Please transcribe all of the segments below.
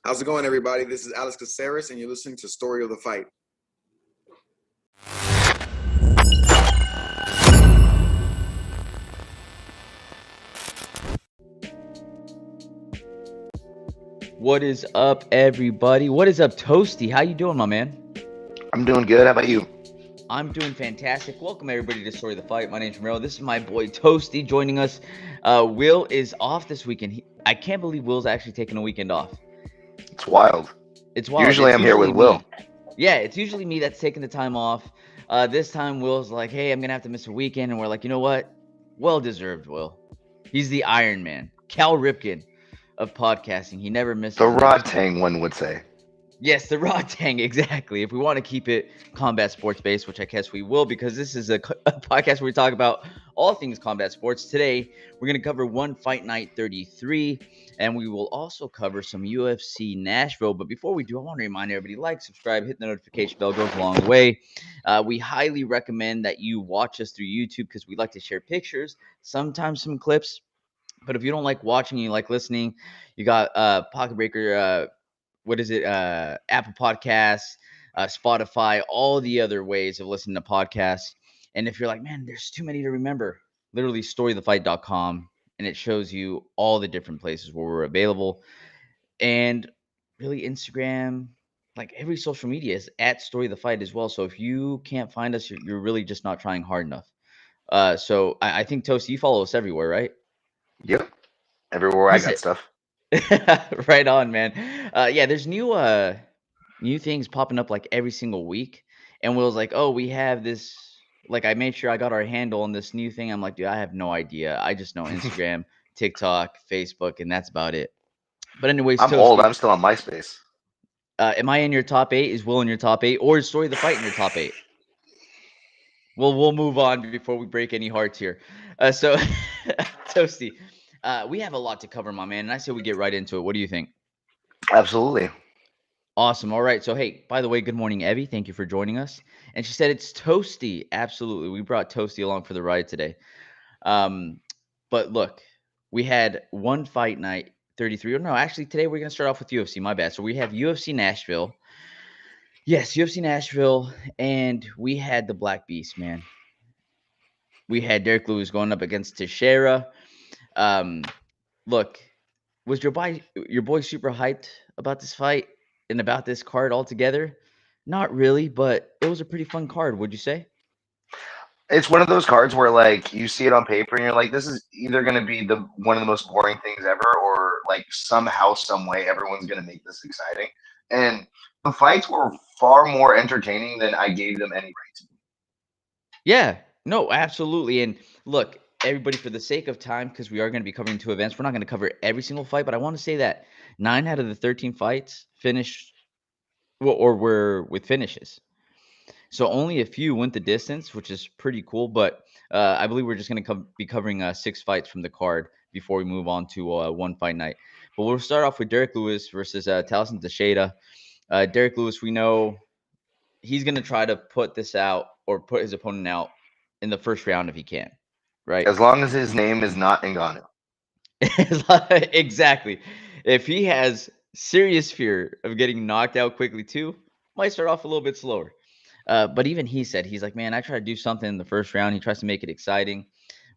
How's it going, everybody? This is Alex Caceres, and you're listening to Story of the Fight. What is up, everybody? What is up, Toasty? How you doing, my man? I'm doing good. How about you? I'm doing fantastic. Welcome, everybody, to Story of the Fight. My name's Romero. This is my boy, Toasty, joining us. Will is off this weekend. I can't believe Will's actually taking a weekend off. It's wild. It's wild. Usually I'm here with Will. Yeah, it's usually me that's taking the time off. This time, Will's like, hey, I'm going to have to miss a weekend. And we're like, you know what? Well-deserved, Will. He's the Iron Man. Cal Ripken of podcasting. He never misses. The Rotang, one would say. Yes, the Rotang, exactly. If we want to keep it combat sports based, which I guess we will, because this is a podcast where we talk about all things combat sports. Today, we're going to cover One Fight Night 33, and we will also cover some UFC Nashville. But before we do, I want to remind everybody, like, subscribe, hit the notification bell, goes a long way. We highly recommend that you watch us through YouTube because we like to share pictures, sometimes some clips. But if you don't like watching, you like listening, you got Pocket Breaker, Apple Podcasts, Spotify, all the other ways of listening to podcasts. And if you're like, man, there's too many to remember, literally storythefight.com, and it shows you all the different places where we're available. And really Instagram, like every social media is at Story of the Fight as well. So if you can't find us, you're really just not trying hard enough. So I think, Toast, you follow us everywhere, right? Yep. Everywhere I got stuff. Right on, man. Yeah, there's new things popping up like every single week. And Will's like, oh, we have this. Like, I made sure I got our handle on this new thing. I'm like, dude, I have no idea. I just know Instagram, TikTok, Facebook, and that's about it. But anyways, I'm old. I'm still on MySpace. Am I in your top 8? Is Will in your top 8? Or is Story of the Fight in your top 8? Well, we'll move on before we break any hearts here. So, Toasty, we have a lot to cover, my man. And I say we get right into it. What do you think? Absolutely. Awesome. All right. So, hey, by the way, good morning, Evie. Thank you for joining us. And she said it's Toasty. Absolutely. We brought Toasty along for the ride today. But look, we had One Fight Night 33. Or no, actually, today we're going to start off with UFC. My bad. So, we have UFC Nashville. Yes, UFC Nashville. And we had the Black Beast, man. We had Derrick Lewis going up against Teixeira. Look, was your boy super hyped about this fight and about this card altogether? Not really, but it was a pretty fun card, would you say? It's one of those cards where, like, you see it on paper and you're like, this is either going to be one of the most boring things ever, or like somehow, some way, everyone's going to make this exciting. And the fights were far more entertaining than I gave them any right to be. Yeah, no, absolutely. And look, everybody, for the sake of time, because we are going to be covering 2 events, we're not going to cover every single fight, but I want to say that 9 out of the 13 fights finished, or were with finishes. So only a few went the distance, which is pretty cool. But I believe we're just going to be covering 6 fights from the card before we move on to One Fight Night. But we'll start off with Derrick Lewis versus Tallison Teixeira. Derrick Lewis, we know he's going to try to put this out or put his opponent out in the first round if he can, right? As long as his name is not Ngannou. Exactly. If he has serious fear of getting knocked out quickly too, might start off a little bit slower. But even he said, he's like, man, I try to do something in the first round. He tries to make it exciting.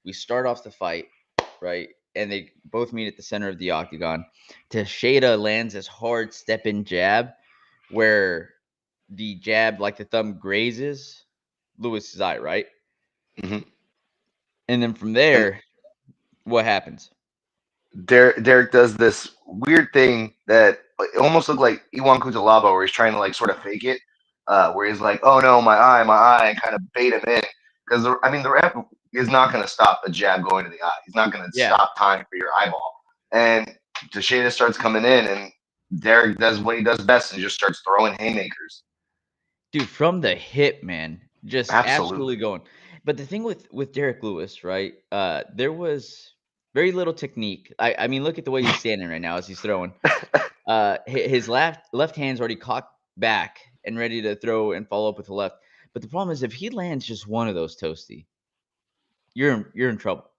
We start off the fight, right? And they both meet at the center of the octagon. Teixeira lands this hard step-in jab where the jab, like the thumb, grazes Lewis's eye, right? Mm-hmm. And then from there, what happens? Derrick does this weird thing that it almost looked like Iwan Cutelaba, where he's trying to like sort of fake it, where he's like, "Oh no, my eye," and kind of bait him in, because the ref is not going to stop a jab going to the eye. He's not going to stop time for your eyeball. And Teixeira starts coming in, and Derrick does what he does best and just starts throwing haymakers. Dude, from the hip, man, just absolutely going. But the thing with Derrick Lewis, right? There was very little technique. I mean, look at the way he's standing right now as he's throwing. His left hand's already cocked back and ready to throw and follow up with the left. But the problem is, if he lands just one of those, Toasty, you're in trouble.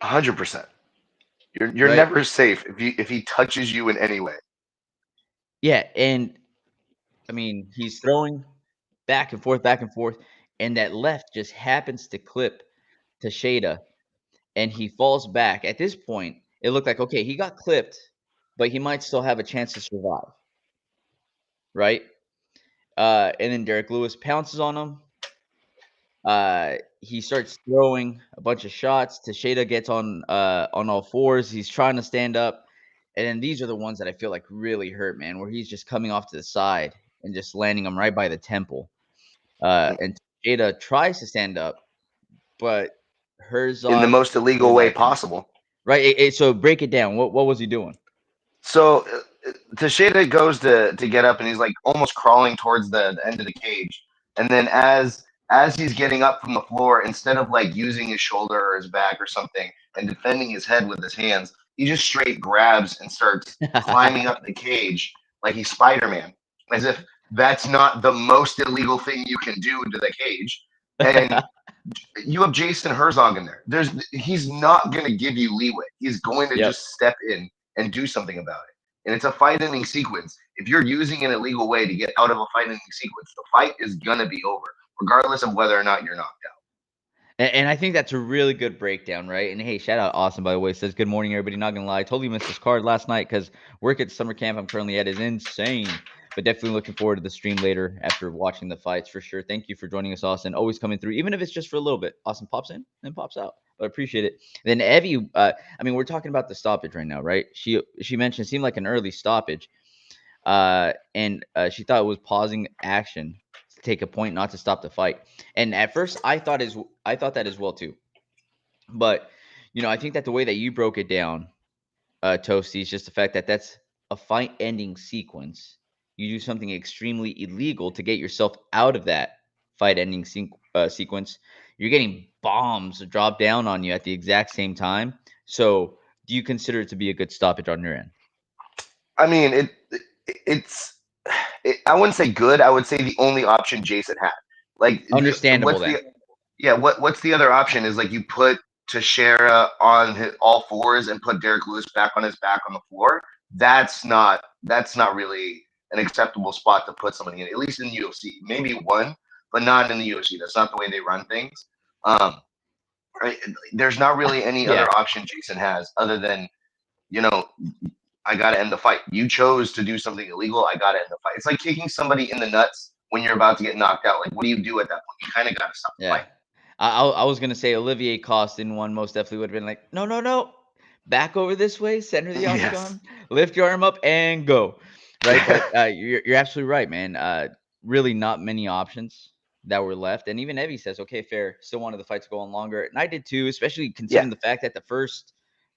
100%. You're right? Never safe if he touches you in any way. Yeah, and I mean, he's throwing back and forth, and that left just happens to clip Teixeira, and he falls back. At this point, it looked like, okay, he got clipped, but he might still have a chance to survive, right? And then Derrick Lewis pounces on him. He starts throwing a bunch of shots. Teixeira gets on all fours. He's trying to stand up, and then these are the ones that I feel like really hurt, man. Where he's just coming off to the side and just landing him right by the temple. And Teixeira tries to stand up, but in the Herzog most illegal way prevents him. possible. Right. So break it down. What was he doing? So Teixeira goes to get up, and he's like almost crawling towards the end of the cage. And then as he's getting up from the floor, instead of like using his shoulder or his back or something and defending his head with his hands, he just straight grabs and starts climbing up the cage like he's Spider-Man, as if that's not the most illegal thing you can do to the cage. And you have Jason Herzog in there. He's not going to give you leeway. He's going to just step in and do something about it. And it's a fight-ending sequence. If you're using an illegal way to get out of a fight-ending sequence, the fight is going to be over, regardless of whether or not you're knocked out. And I think that's a really good breakdown, right? And hey, shout out Austen, by the way, says, good morning, everybody. Not going to lie, totally missed this card last night because work at summer camp I'm currently at is insane. But definitely looking forward to the stream later after watching the fights for sure. Thank you for joining us, Austen. Always coming through, even if it's just for a little bit. Austen pops in and pops out. But I appreciate it. And then Evie, I mean, we're talking about the stoppage right now, right? She mentioned it seemed like an early stoppage. And she thought it was pausing action to take a point, not to stop the fight. And at first, I thought that as well too. But I think that the way that you broke it down, Toasty, is just the fact that that's a fight-ending sequence. You do something extremely illegal to get yourself out of that fight-ending sequence. You're getting bombs drop down on you at the exact same time. So, do you consider it to be a good stoppage on your end? I mean, I wouldn't say good. I would say the only option Jason had. Like, understandable then. What's the other option is like you put Teixeira on all fours and put Derrick Lewis back on his back on the floor. That's not really an acceptable spot to put somebody in, at least in the UFC. Maybe one, but not in the UFC. That's not the way they run things. Right? There's not really any other option Jason has other than, I got to end the fight. You chose to do something illegal. I got to end the fight. It's like kicking somebody in the nuts when you're about to get knocked out. Like, what do you do at that point? You kind of got to stop the fight. I was going to say Olivier Coste in one most definitely would have been like, no. Back over this way, center the octagon, lift your arm up and go. Right? But you're absolutely right, man. Really not many options that were left. And even Evie says, okay, fair. Still wanted the fight to go on longer. And I did too, especially considering the fact that the first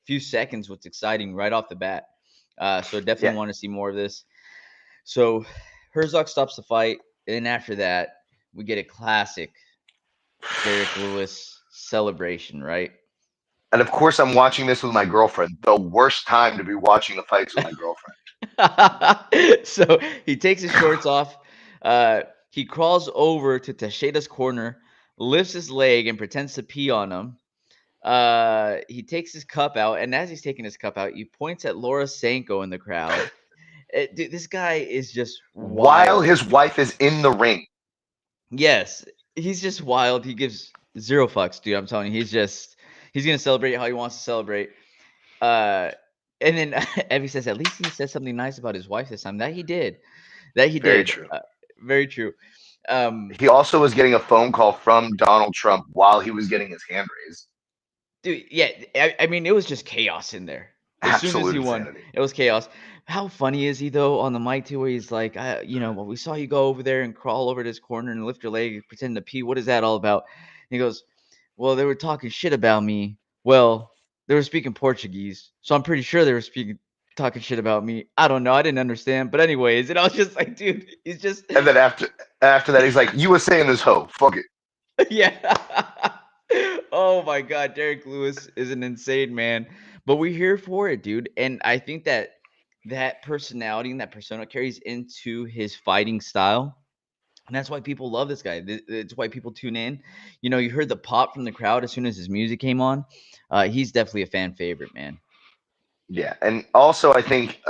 few seconds was exciting right off the bat. So definitely want to see more of this. So Herzog stops the fight. And then after that, we get a classic Derrick Lewis celebration, right? And of course, I'm watching this with my girlfriend. The worst time to be watching the fights with my girlfriend. So he takes his shorts off. He crawls over to Teixeira's corner, lifts his leg, and pretends to pee on him. He takes his cup out, and as he's taking his cup out, he points at Laura Sanko in the crowd. Dude, this guy is just wild. While his wife is in the ring. Yes, he's just wild. He gives zero fucks, dude. I'm telling you, he's gonna celebrate how he wants to celebrate. And then Evie says, at least he said something nice about his wife this time. That he did. Very true. Very true. He also was getting a phone call from Donald Trump while he was getting his hand raised. Dude, yeah. I mean, it was just chaos in there. As soon as he won, it was chaos. How funny is he though on the mic too, where he's like, well, we saw you go over there and crawl over this corner and lift your leg and pretend to pee. What is that all about? And he goes, well, they were talking shit about me. Well, they were speaking Portuguese, so I'm pretty sure they were talking shit about me. I don't know. I didn't understand. But anyways, and I was just like, dude, he's just. And then after that, he's like, you were saying this hoe. Fuck it. Yeah. Oh my God, Derrick Lewis is an insane man. But we're here for it, dude. And I think that personality and that persona carries into his fighting style. And that's why people love this guy. It's why people tune in. You heard the pop from the crowd as soon as his music came on. He's definitely a fan favorite, man. Yeah. And also, I think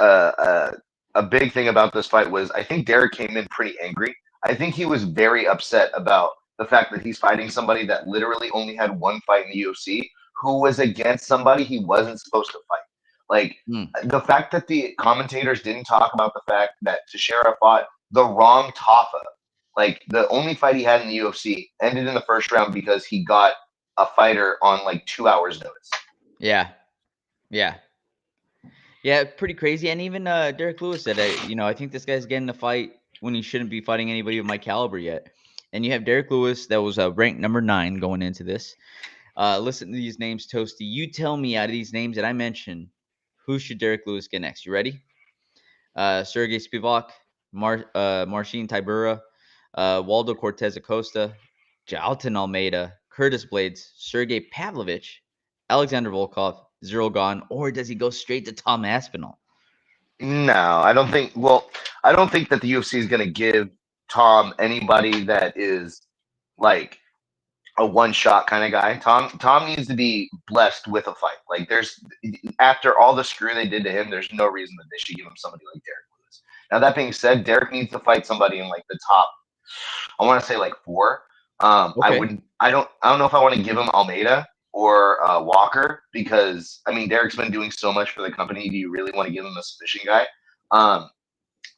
a big thing about this fight was I think Derrick came in pretty angry. I think he was very upset about the fact that he's fighting somebody that literally only had one fight in the UFC, who was against somebody he wasn't supposed to fight. Like Mm. the fact that the commentators didn't talk about the fact that Teixeira fought the wrong Tafa. Like the only fight he had in the UFC ended in the first round because he got a fighter on like 2 hours notice. Yeah. Yeah, pretty crazy. And even Derrick Lewis said, I think this guy's getting a fight when he shouldn't be fighting anybody of my caliber yet. And you have Derrick Lewis that was ranked number 9 going into this. Listen to these names, Toasty. You tell me out of these names that I mentioned, who should Derrick Lewis get next? You ready? Sergey Spivak, Marcin Tybura, Waldo Cortez Acosta, Jalton Almeida, Curtis Blades, Sergey Pavlovich, Alexander Volkov, Zero Gone, or does he go straight to Tom Aspinall? No, I don't think. Well, I don't think that the UFC is going to give Tom anybody that is like a one-shot kind of guy. Tom needs to be blessed with a fight. Like there's after all the screw they did to him, there's no reason that they should give him somebody like Derrick Lewis. Now that being said, Derrick needs to fight somebody in like the top. I want to say like 4. Okay. I don't know if I want to give him Almeida or Walker because I mean Derrick's been doing so much for the company. Do you really want to give him a submission guy?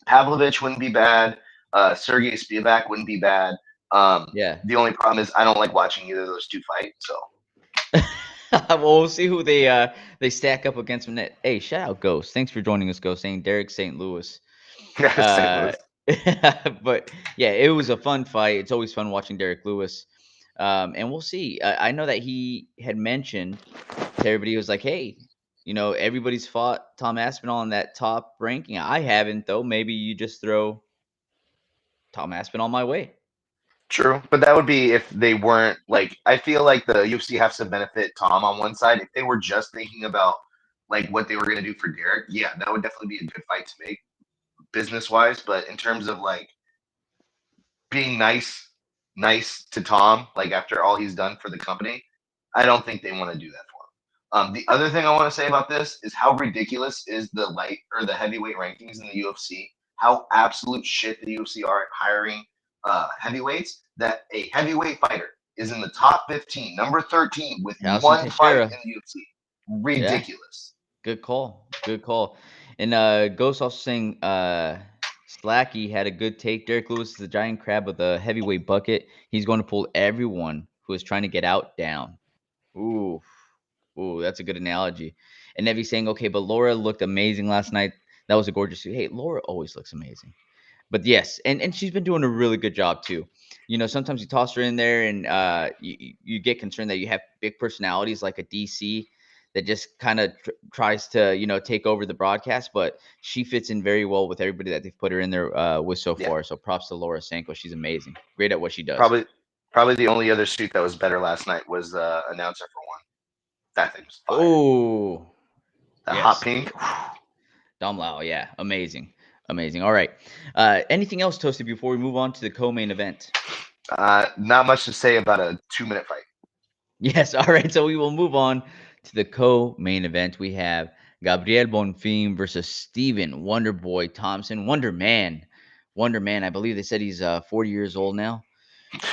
Pavlovich wouldn't be bad. Sergey Spivak wouldn't be bad. Yeah. The only problem is I don't like watching either of those two fight. So Well, we'll see who they stack up against from that. Hey, shout out Ghost. Thanks for joining us, Ghost. Saying Derrick St. Louis. St. Louis. But yeah, it was a fun fight. It's always fun watching Derrick Lewis. And we'll see. I know that he had mentioned to everybody, he was like, hey, everybody's fought Tom Aspinall in that top ranking. I haven't, though. Maybe you just throw Tom Aspinall my way. True, but that would be if they weren't like. I feel like the UFC has to benefit Tom on one side. If they were just thinking about like what they were going to do for Derrick, yeah, that would definitely be a good fight to make business wise. But in terms of like being nice to Tom, like after all he's done for the company, I don't think they want to do that for him. The other thing I want to say about this is how ridiculous is the light or the heavyweight rankings in the UFC. How absolute shit the UFC are at hiring heavyweights. That a heavyweight fighter is in the top 15, number 13, with Tallison one fight in Teixeira. the UFC. Yeah. Ridiculous. Good call. Good call. And Ghost also saying Slacky had a good take. Derrick Lewis is a giant crab with a heavyweight bucket. He's going to pull everyone who is trying to get out down. Ooh. Ooh, that's a good analogy. And Nevi saying, okay, but Laura looked amazing last night. That was a gorgeous suit. Hey, Laura always looks amazing. But yes, and she's been doing a really good job too. Sometimes you toss her in there and you get concerned that you have big personalities like a DC that just kind of tries to take over the broadcast, but she fits in very well with everybody that they've put her in there with so far. So props to Laura Sanko. She's amazing. Great at what she does. Probably the only other suit that was better last night was announcer for one. That thing was fire. Oh, The yes. hot pink. Dom Lau, yeah, amazing. All right. Anything else, Toasty, before we move on to the co-main event? Not much to say about a 2-minute fight. Yes. All right. So we will move on to the co-main event. We have Gabriel Bonfim versus Steven Wonderboy Thompson. Wonder Man. I believe they said he's 40 years old now.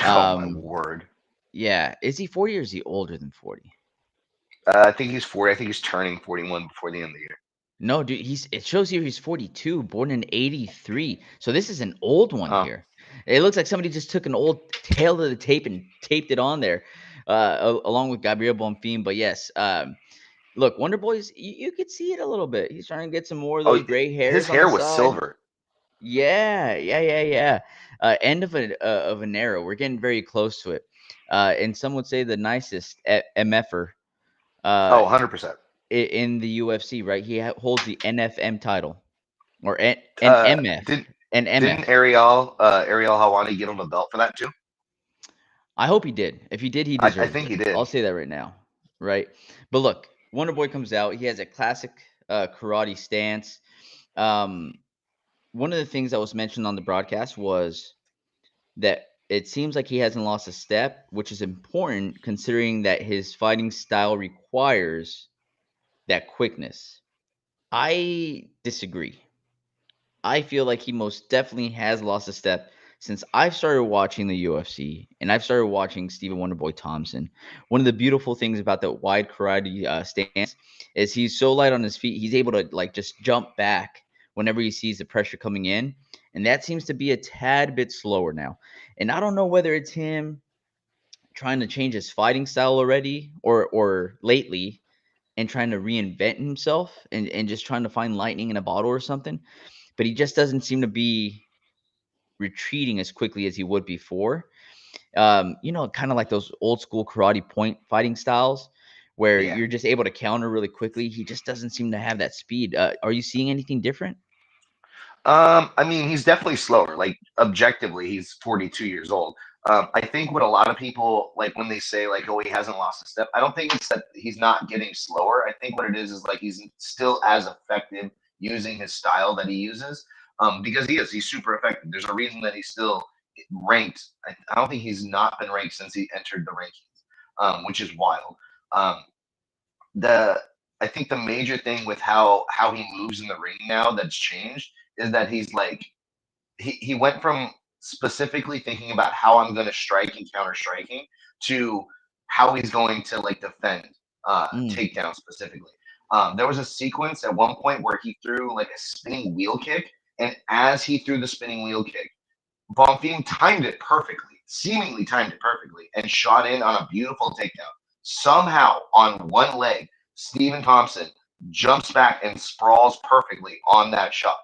Oh my word. Yeah. Is he 40 or is he older than 40? I think he's 40. I think he's turning 41 before the end of the year. No, dude, it shows here he's 42, born in 83. So this is an old one here. It looks like somebody just took an old tail of the tape and taped it on there, along with Gabriel Bonfim. But yes, look, Wonder Boy's, you could see it a little bit. He's trying to get some more of those gray hairs. His hair was side. silver. Yeah. End of an era. We're getting very close to it. And some would say the nicest MFer. 100%. In the UFC, right? He holds the NFM title, or NMF. Didn't Ariel Hawani get him a belt for that too? I hope he did. If he did, he deserves it. I think he did. I'll say that right now, right? But look, Wonder Boy comes out. He has a classic karate stance. One of the things that was mentioned on the broadcast was that it seems like he hasn't lost a step, which is important considering that his fighting style requires that quickness. I disagree. I feel like he most definitely has lost a step since I've started watching the UFC and I've started watching Stephen Wonderboy Thompson. One of the beautiful things about the wide karate stance is he's so light on his feet. He's able to like just jump back whenever he sees the pressure coming in, and that seems to be a tad bit slower now. And I don't know whether it's him trying to change his fighting style already or lately and trying to reinvent himself and just trying to find lightning in a bottle or something. But he just doesn't seem to be retreating as quickly as he would before. Kind of like those old school karate point fighting styles where Yeah. you're just able to counter really quickly. He just doesn't seem to have that speed. Are you seeing anything different? I mean, he's definitely slower. Like objectively, he's 42 years old. I think what a lot of people like when they say like, "Oh, he hasn't lost a step." I don't think it's that he's not getting slower. I think what it is like he's still as effective using his style that he uses. Because he's super effective. There's a reason that he's still ranked. I don't think he's not been ranked since he entered the rankings, which is wild. Um, the I think the major thing with how he moves in the ring now that's changed is that he's like he went from specifically thinking about how I'm going to strike and counter striking to how he's going to like defend Mm. takedown specifically. There was a sequence at one point where he threw like a spinning wheel kick, and as he threw the spinning wheel kick, Bonfim timed it perfectly, seemingly timed it perfectly, and shot in on a beautiful takedown. Somehow, on one leg, Stephen Thompson jumps back and sprawls perfectly on that shot.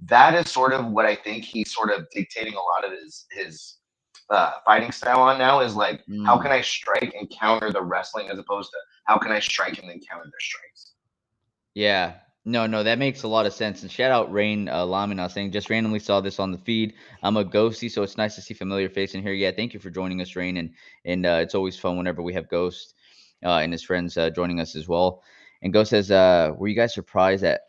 That is sort of what I think he's sort of dictating a lot of his fighting style on now is like, how Mm. can I strike and counter the wrestling as opposed to how can I strike and then counter their strikes? Yeah. No, that makes a lot of sense. And shout out Rain Lamina saying, just randomly saw this on the feed. I'm a ghosty, so it's nice to see familiar face in here. Yeah, thank you for joining us, Rain. And it's always fun whenever we have Ghost and his friends joining us as well. And Ghost says, were you guys surprised that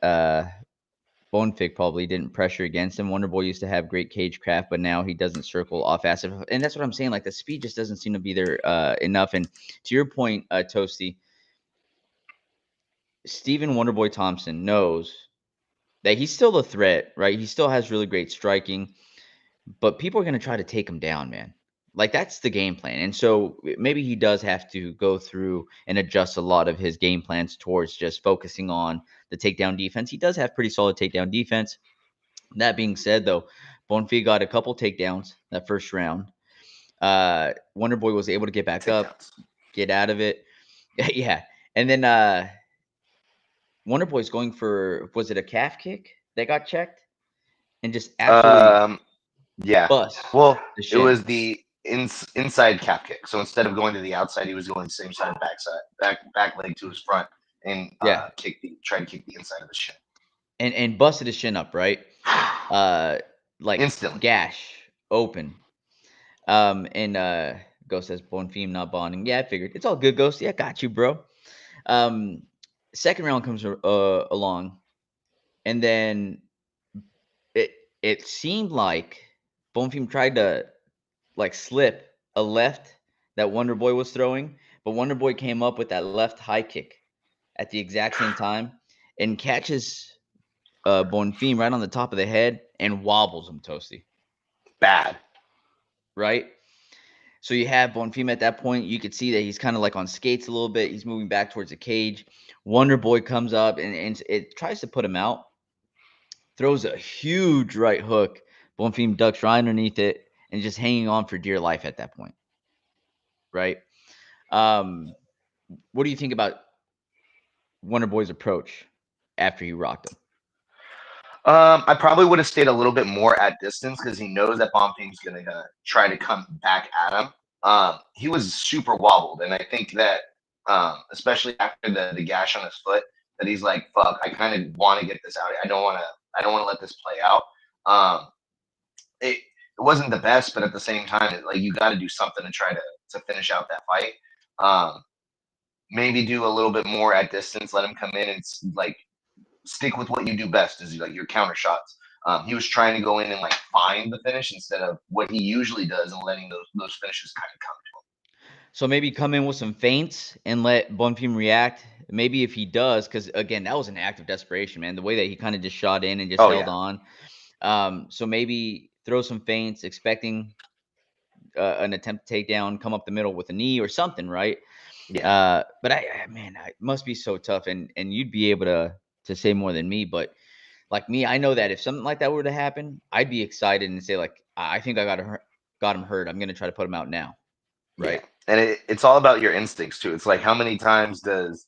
Bonefig probably didn't pressure against him? Wonderboy used to have great cage craft, but now he doesn't circle off fast enough. And that's what I'm saying. Like the speed just doesn't seem to be there enough. And to your point, Toasty, Stephen Wonderboy Thompson knows that he's still a threat, right? He still has really great striking, but people are going to try to take him down, man. Like that's the game plan. And so maybe he does have to go through and adjust a lot of his game plans towards just focusing on the takedown defense. He does have pretty solid takedown defense. That being said, though, Bonfim got a couple takedowns that first round. Wonderboy was able to get back up, Takedowns. get out of it. Yeah. And then Wonderboy's going for, was it a calf kick that got checked? And just absolutely Um, yeah. bust Well, the it shin. was the inside cap kick. So instead of going to the outside, he was going same side, back leg to his front, and Yeah. try to kick the inside of the shin. And busted his shin up, right? Like Instantly. gash open. And Ghost says Bonfim not bonding. Yeah, I figured. It's all good, Ghost. Yeah, got you, bro. Um Second round comes along, and then it it seemed like Bonfim tried to like slip a left that Wonder Boy was throwing, but Wonder Boy came up with that left high kick at the exact same time and catches Bonfim right on the top of the head and wobbles him, Toasty. Bad. Right? So you have Bonfim at that point. You could see that he's kind of like on skates a little bit. He's moving back towards the cage. Wonder Boy comes up and it tries to put him out. Throws a huge right hook. Bonfim ducks right underneath it and just hanging on for dear life at that point. Right? Um, what do you think about Wonder Boy's approach after he rocked him? I probably would have stayed a little bit more at distance because he knows that Bonfim's going to try to come back at him. He was super wobbled, and I think that especially after the gash on his foot, that he's like, "Fuck, I kind of want to get this out. I don't want to. I don't want to let this play out." It wasn't the best, but at the same time, like you got to do something to try to finish out that fight. Maybe do a little bit more at distance, let him come in and like stick with what you do best is like your counter shots. He was trying to go in and like find the finish instead of what he usually does and letting those finishes kind of come to him. So maybe come in with some feints and let Bonfim react. Maybe if he does, because again, that was an act of desperation, man. The way that he kind of just shot in and just held on. So maybe throw some feints, expecting an attempt to take down, come up the middle with a knee or something, right? Yeah. But man, it must be so tough, and you'd be able to say more than me. But like me, I know that if something like that were to happen, I'd be excited and say like, I think I got him hurt. I'm gonna try to put him out now, Yeah. right? And it's all about your instincts too. It's like, how many times does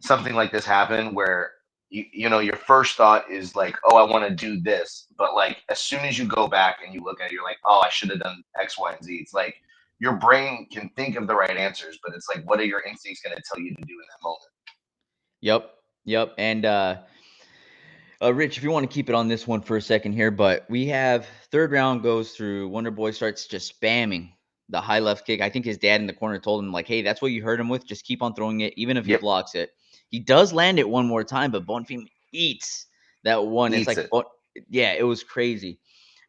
something like this happen where your first thought is like, oh, I want to do this, but like as soon as you go back and you look at it, you're like, oh, I should have done X, Y, and Z. It's like your brain can think of the right answers, but it's like, what are your instincts going to tell you to do in that moment? Yep. And Rich, if you want to keep it on this one for a second here, but we have third round goes through. Wonder Boy starts just spamming the high left kick. I think his dad in the corner told him like, "Hey, that's what you hurt him with. Just keep on throwing it, even if he Yep. blocks it." He does land it one more time, but Bonfim eats that one. It's Eats like, it. yeah, it was crazy.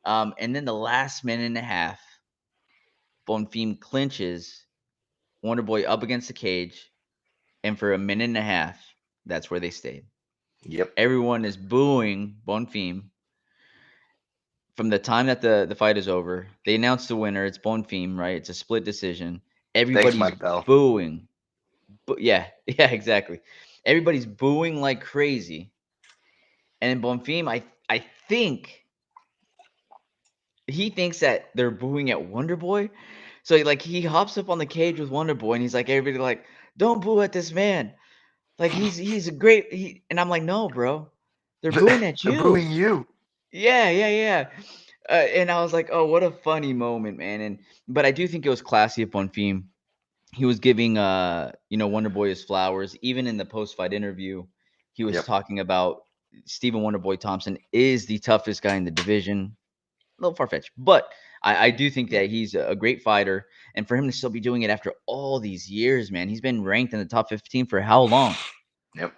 And then the last minute and a half, Bonfim clinches Wonder Boy up against the cage, and for a minute and a half, that's where they stayed. Yep. Everyone is booing Bonfim from the time that the fight is over. They announce the winner. It's Bonfim, right? It's a split decision. Thanks, Everybody's Mike Bell. booing. But yeah, yeah, exactly. Everybody's booing like crazy. And Bonfim, I think he thinks that they're booing at Wonder Boy. So like he hops up on the cage with Wonder Boy and he's like, everybody like, don't boo at this man. Like he's a great and I'm like, no, bro. They're booing at They're you. booing you. Yeah. And I was like, oh, what a funny moment, man. But I do think it was classy of Bonfim. He was giving Wonder Boy his flowers. Even in the post fight interview, he was Yep. talking about Stephen Wonderboy Thompson is the toughest guy in the division. A little far fetched, but I do think Yeah. that he's a great fighter. And for him to still be doing it after all these years, man, he's been ranked in the top 15 for how long? Yep.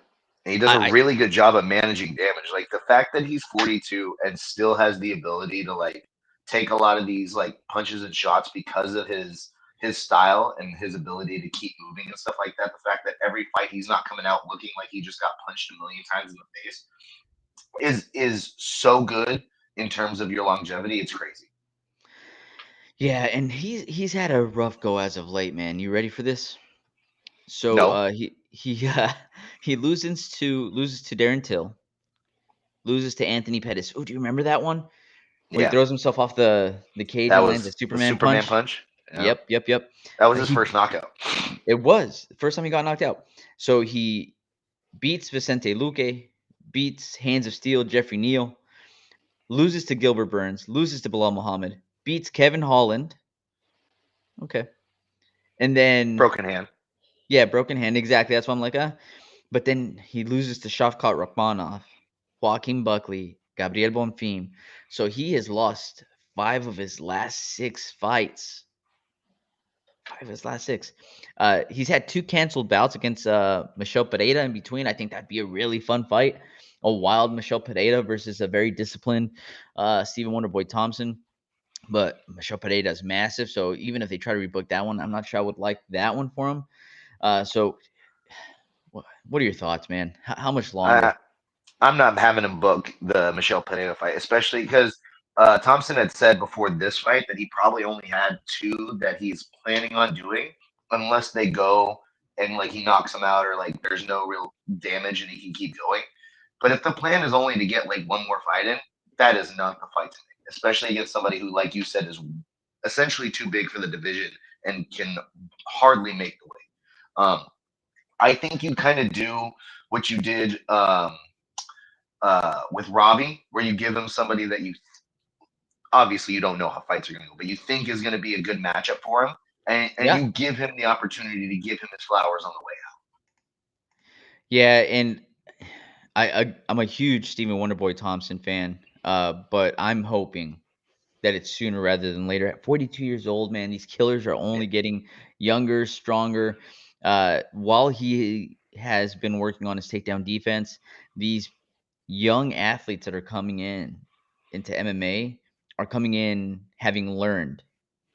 And he does a I really good job of managing damage. Like the fact that he's 42 and still has the ability to like take a lot of these like punches and shots because of his style and his ability to keep moving and stuff like that. The fact that every fight he's not coming out looking like he just got punched a million times in the face is so good in terms of your longevity. It's crazy. Yeah, and he's had a rough go as of late, man. You ready for this? So No. he loses to Darren Till, loses to Anthony Pettis. Oh, do you remember that one where he Yeah. throws himself off the cage That and lands a was the Superman Superman punch? punch. Yeah. Yep. That was his He first knockout. It was the first time he got knocked out. So he beats Vicente Luque, beats Hands of Steel Jeffrey Neal, loses to Gilbert Burns, loses to Bilal Muhammad, beats Kevin Holland. Okay, and then Broken hand. yeah, broken hand. Exactly. That's why I'm like, But then he loses to Shavkat Rakhmonov, Joaquin Buckley, Gabriel Bonfim. So he has lost 5 of his last 6 fights. 5 of his last 6. He's had 2 canceled bouts against Michel Pereira in between. I think that'd be a really fun fight. A wild Michel Pereira versus a very disciplined Stephen Wonderboy Thompson. But Michel Pereira is massive. So even if they try to rebook that one, I'm not sure I would like that one for him. So what are your thoughts, man? How much I, longer? I'm not having him book the Michelle Pereira fight, especially because Thompson had said before this fight that he probably only had 2 that he's planning on doing, unless they go and like he knocks him out or like there's no real damage and he can keep going. But if the plan is only to get like one more fight in, that is not the fight to make, especially against somebody who, like you said, is essentially too big for the division and can hardly make the weight. I think you kind of do what you did with Robbie, where you give him somebody that you obviously you don't know how fights are going to go, but you think is going to be a good matchup for him, and Yeah. you give him the opportunity to give him his flowers on the way out. Yeah, and I'm a huge Stephen Wonderboy Thompson fan, but I'm hoping that it's sooner rather than later. At 42 years old, man, these killers are Yeah. only getting younger, stronger. While he has been working on his takedown defense, these young athletes that are coming into MMA are coming in having learned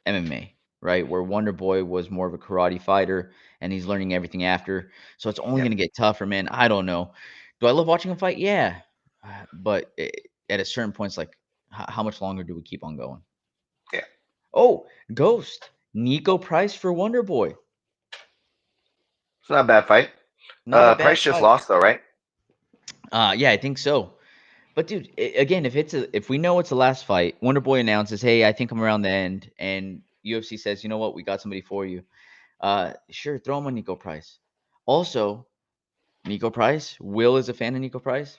MMA, right? Where Wonder Boy was more of a karate fighter and he's learning everything after. So it's only Yeah. going to get tougher, man. I don't know. Do I love watching him fight? Yeah. But at a certain point, it's like, how much longer do we keep on going? Yeah. Oh, Ghost. Nico Price for Wonder Boy. It's not a bad fight. Not a bad Price just fight. lost though, right? Yeah, I think so. But dude, again, if we know it's the last fight, Wonder Boy announces, "Hey, I think I'm around the end," and UFC says, "You know what? We got somebody for you." Sure, throw him on Nico Price. Also, Nico Price. Will is a fan of Nico Price.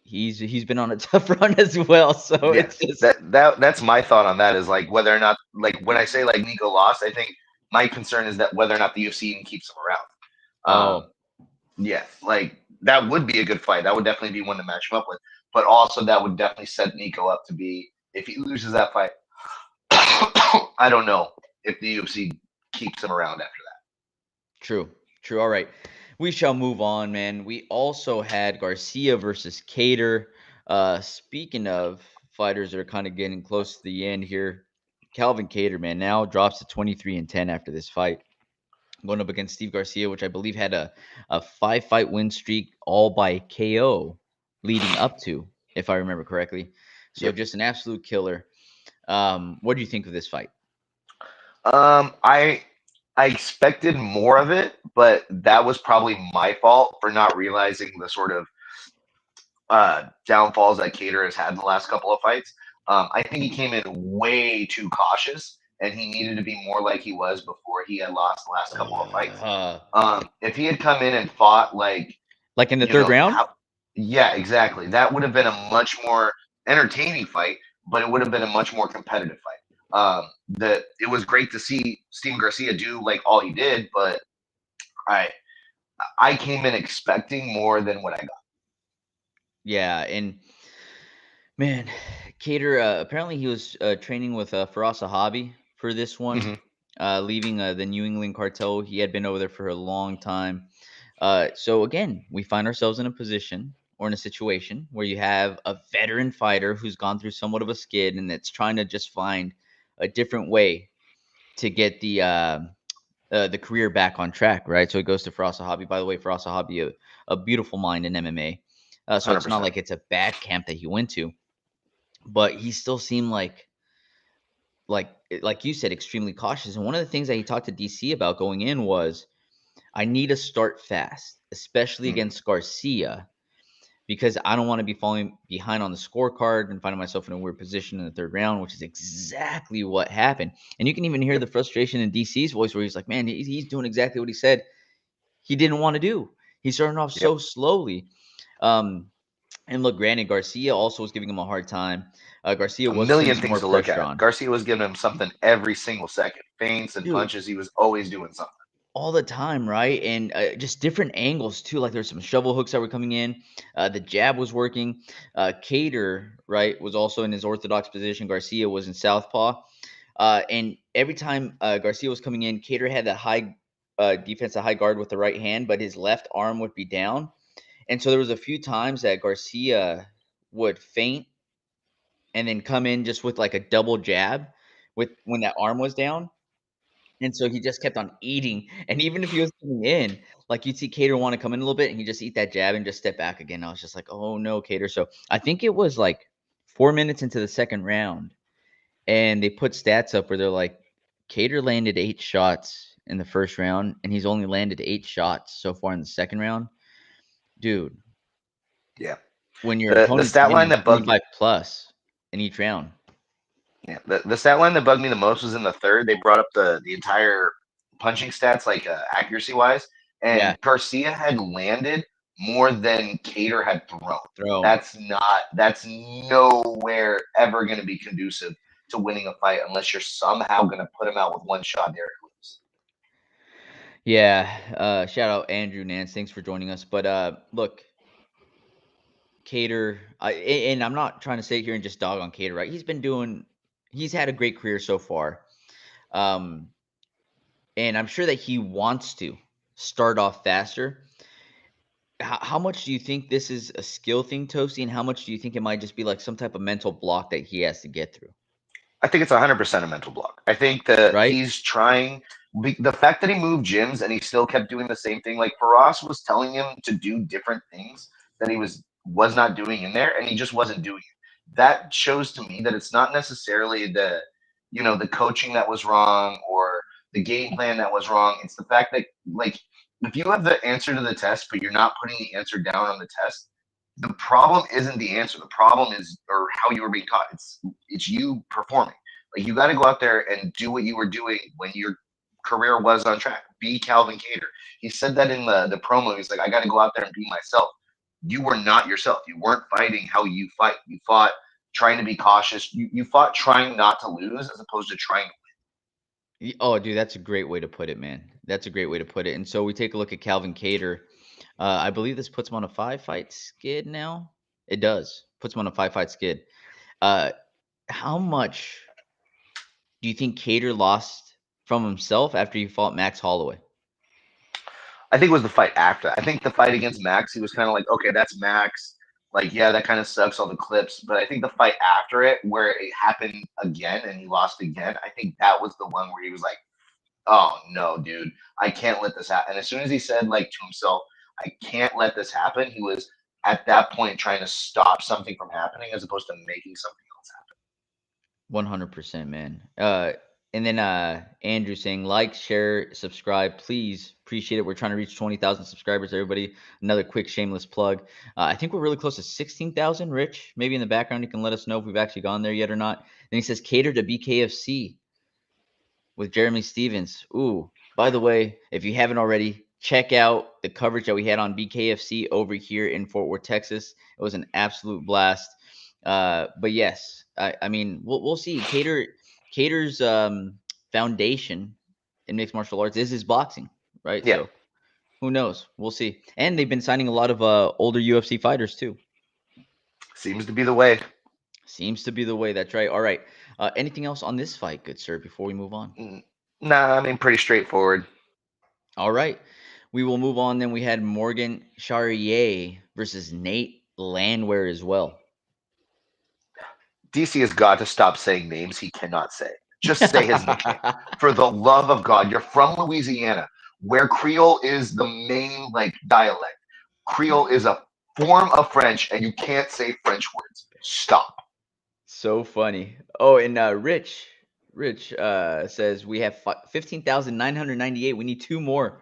He's been on a tough run as well, so Yeah. it's just That's my thought on that is like whether or not like when I say like Nico lost, I think my concern is that whether or not the UFC even keeps him around. oh Yeah, like that would be a good fight. That would definitely be one to match him up with. But also that would definitely set Nico up to be if he loses that fight. I don't know if the UFC keeps him around after that. true. All right, we shall move on, man. We also had Garcia versus Kattar. Speaking of fighters that are kind of getting close to the end here, Calvin Kattar, man, now drops to 23-10 after this fight, going up against Steve Garcia, which I believe had a 5-fight win streak, all by KO, leading up to, if I remember correctly. So Yep. just an absolute killer. What do you think of this fight? I expected more of it, but that was probably my fault for not realizing the sort of downfalls that Kattar has had in the last couple of fights. I think he came in way too cautious, and he needed to be more like he was before he had lost the last couple of fights. If he had come in and fought like in the third round? Yeah, exactly. That would have been a much more entertaining fight, but it would have been a much more competitive fight. It was great to see Steven Garcia do like all he did, but I came in expecting more than what I got. Yeah, and man, Kattar, apparently he was training with Firas Zahabi for this one, leaving the New England cartel. He had been over there for a long time. So again, we find ourselves in a position or in a situation where you have a veteran fighter who's gone through somewhat of a skid and that's trying to just find a different way to get the career back on track, right? So it goes to Firas Zahabi. By the way, Firas Zahabi, a beautiful mind in MMA. So it's not 100%. like it's a bad camp that he went to, but he still seemed like you said, extremely cautious. And one of the things that he talked to DC about going in was, I need to start fast, especially against Garcia, because I don't want to be falling behind on the scorecard and finding myself in a weird position in the third round, which is exactly what happened. And you can even hear the frustration in DC's voice where he's like, man, he's doing exactly what he said he didn't want to do. He's starting off so slowly. And look, granted, Garcia also was giving him a hard time. Garcia A was million putting some things more to look pressure at. on. Garcia was giving him something every single second. Feints and Dude, punches. He was always doing something. all the time, right? And just different angles too. Like there's some shovel hooks that were coming in. The jab was working. Kattar, right, was also in his orthodox position. Garcia was in southpaw. And every time Garcia was coming in, Kattar had that high defense, a high guard with the right hand, but his left arm would be down. And so there was a few times that Garcia would feint and then come in just with like a double jab with when that arm was down. And so he just kept on eating. And even if he was coming in, like you'd see Kattar want to come in a little bit and he just eat that jab and just step back again. I was just like, oh no, Kattar. So I think it was like 4 minutes into the second round. And they put stats up where they're like, Kattar landed 8 shots in the first round, and he's only landed 8 shots so far in the second round. Dude. Yeah. When your The opponent's stat line hitting that bugged 25 plus in each round. Yeah, the stat line that bugged me the most was in the third. They brought up the entire punching stats, like accuracy wise, and Garcia had landed more than Kattar had thrown. That's nowhere ever going to be conducive to winning a fight unless you're somehow going to put him out with one shot. Derrick lose. Yeah, shout out Andrew Nance. Thanks for joining us. But look, Kattar, and I'm not trying to sit here and just dog on Kattar, right? He's had a great career so far. And I'm sure that he wants to start off faster. How much do you think this is a skill thing, Toasty, and how much do you think it might just be like some type of mental block that he has to get through? I think it's 100% a mental block. I think that right? he's trying. The fact that he moved gyms and he still kept doing the same thing, like Firas was telling him to do different things that he was not doing in there, and he just wasn't doing it. that shows to me that it's not necessarily the, the coaching that was wrong or the game plan that was wrong. It's the fact that, like, if you have the answer to the test, but you're not putting the answer down on the test, the problem isn't the answer. The problem is, or how you were being taught. It's you performing. Like, you got to go out there and do what you were doing when your career was on track. Be Calvin Kattar. He said that in the promo. He's like, I got to go out there and be myself. You were not yourself. You weren't fighting how you fight. You fought trying to be cautious. You fought trying not to lose as opposed to trying to Oh, dude, that's a great way to put it, man. That's a great way to put it. And so we take a look at Calvin Kattar. I believe this puts him on a 5-fight skid now. It does. Puts him on a 5-fight skid. How much do you think Kattar lost from himself after he fought Max Holloway? I think it was the fight after. I think the fight against Max, he was kind of like, okay, that's Max. Like, yeah, that kind of sucks, all the clips. But I think the fight after it, where it happened again and he lost again, I think that was the one where he was like, oh, no, dude, I can't let this happen. And as soon as he said, like, to himself, I can't let this happen, he was at that point trying to stop something from happening as opposed to making something else happen. 100%, man. And then Andrew saying, like, share, subscribe, please. Appreciate it. We're trying to reach 20,000 subscribers, everybody. Another quick shameless plug. I think we're really close to 16,000. Rich, maybe in the background you can let us know if we've actually gone there yet or not. Then he says, Kattar to BKFC with Jeremy Stevens. Ooh, by the way, if you haven't already, check out the coverage that we had on BKFC over here in Fort Worth, Texas. It was an absolute blast. But yes, I mean, we'll see. Kattar's foundation in mixed martial arts is his boxing, right? Yeah. So who knows? We'll see. And they've been signing a lot of older UFC fighters too. Seems to be the way. Seems to be the way. That's right. All right. Anything else on this fight, good sir, before we move on? Nah, I mean, pretty straightforward. All right. We will move on. Then we had Morgan Charrière versus Nate Landwehr as well. DC has got to stop saying names he cannot say. Just say his nickname. For the love of God, you're from Louisiana, where Creole is the main dialect. Creole is a form of French, and you can't say French words. Stop. So funny. Oh, and Rich says we have 15,998. We need 2 more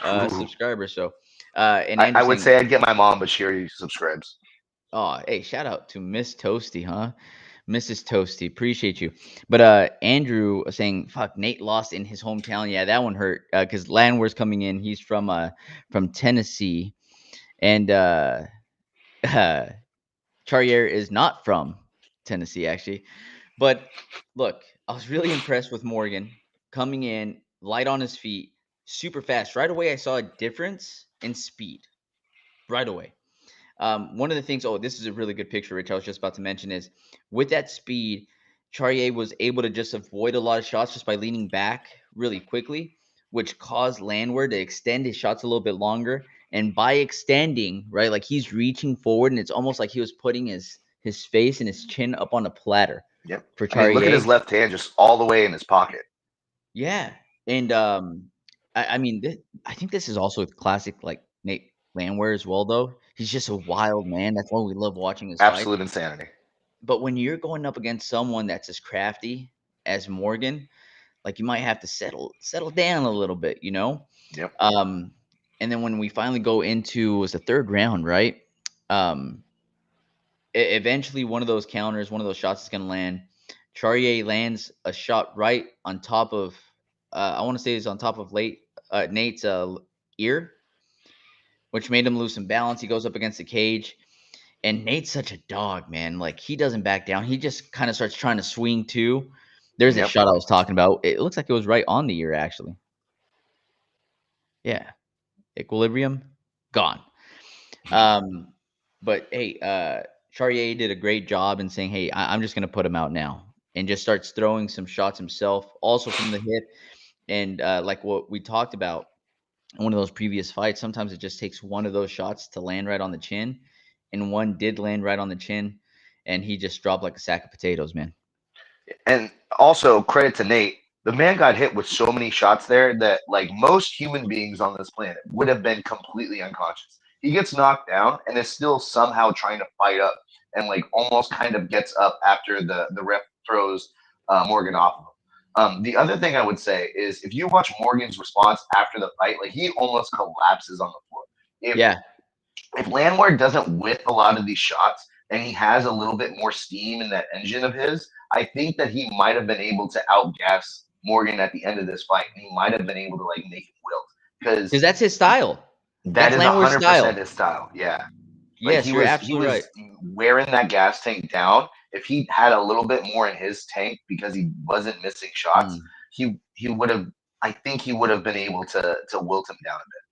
subscribers. So, and I would say I'd get my mom, but she already subscribes. Oh, hey, shout out to Miss Toasty, huh? Mrs. Toasty, appreciate you. But Andrew saying, "Fuck, Nate lost in his hometown." Yeah, that one hurt because Landwehr's coming in. He's from Tennessee, and Charrière is not from Tennessee actually. But look, I was really impressed with Morgan coming in light on his feet, super fast. Right away, I saw a difference in speed. Right away. One of the things, this is a really good picture, Rich, I was just about to mention is with that speed, Charrière was able to just avoid a lot of shots just by leaning back really quickly, which caused Landwehr to extend his shots a little bit longer. And by extending, right, like he's reaching forward and it's almost like he was putting his face and his chin up on a platter. Yep. For I mean, look at his left hand just all the way in his pocket. Yeah. And I mean, I think this is also classic like Nate Landwehr as well, though. He's just a wild man. That's why we love watching his fight. Absolute insanity. But when you're going up against someone that's as crafty as Morgan, like you might have to settle down a little bit, you know? Yep. And then when we finally go into, it was the 3rd round, right? Eventually one of those counters, one of those shots is going to land. Charrière lands a shot right on top of, I want to say it's on top of Nate's ear, which made him lose some balance. He goes up against the cage. And Nate's such a dog, man. Like, he doesn't back down. He just kind of starts trying to swing, too. There's that shot I was talking about. It looks like it was right on the ear, actually. Yeah. Equilibrium, gone. But, hey, Charrière did a great job in saying, hey, I'm just going to put him out now. And just starts throwing some shots himself, also from the hip. And like what we talked about in one of those previous fights, sometimes it just takes one of those shots to land right on the chin. And one did land right on the chin, and he just dropped like a sack of potatoes, man. And also, credit to Nate. The man got hit with so many shots there that, like, most human beings on this planet would have been completely unconscious. He gets knocked down and is still somehow trying to fight up and like almost kind of gets up after the ref throws Morgan off of him. The other thing I would say is if you watch Morgan's response after the fight, like he almost collapses on the floor. If Landwehr doesn't whip a lot of these shots and he has a little bit more steam in that engine of his, I think that he might have been able to outgas Morgan at the end of this fight. He might have been able to like make him wilt because that's his style. That is 100% his style. Yeah. Yes, you're absolutely right. Wearing that gas tank down. If he had a little bit more in his tank because he wasn't missing shots, he would have. I think he would have been able to wilt him down a bit.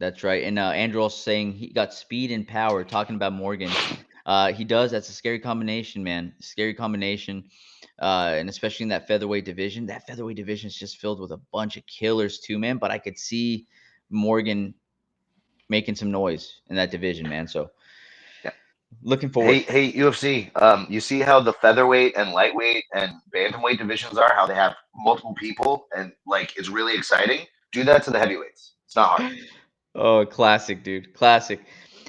That's right. And Andrew also saying he got speed and power. Talking about Morgan, he does. That's a scary combination, man. Scary combination, and especially in that featherweight division. That featherweight division is just filled with a bunch of killers too, man. But I could see Morgan making some noise in that division, man. So looking forward. Hey, UFC. You see how the featherweight and lightweight and bantamweight divisions are? How they have multiple people and like it's really exciting. Do that to the heavyweights. It's not hard. Oh, classic, dude. Classic.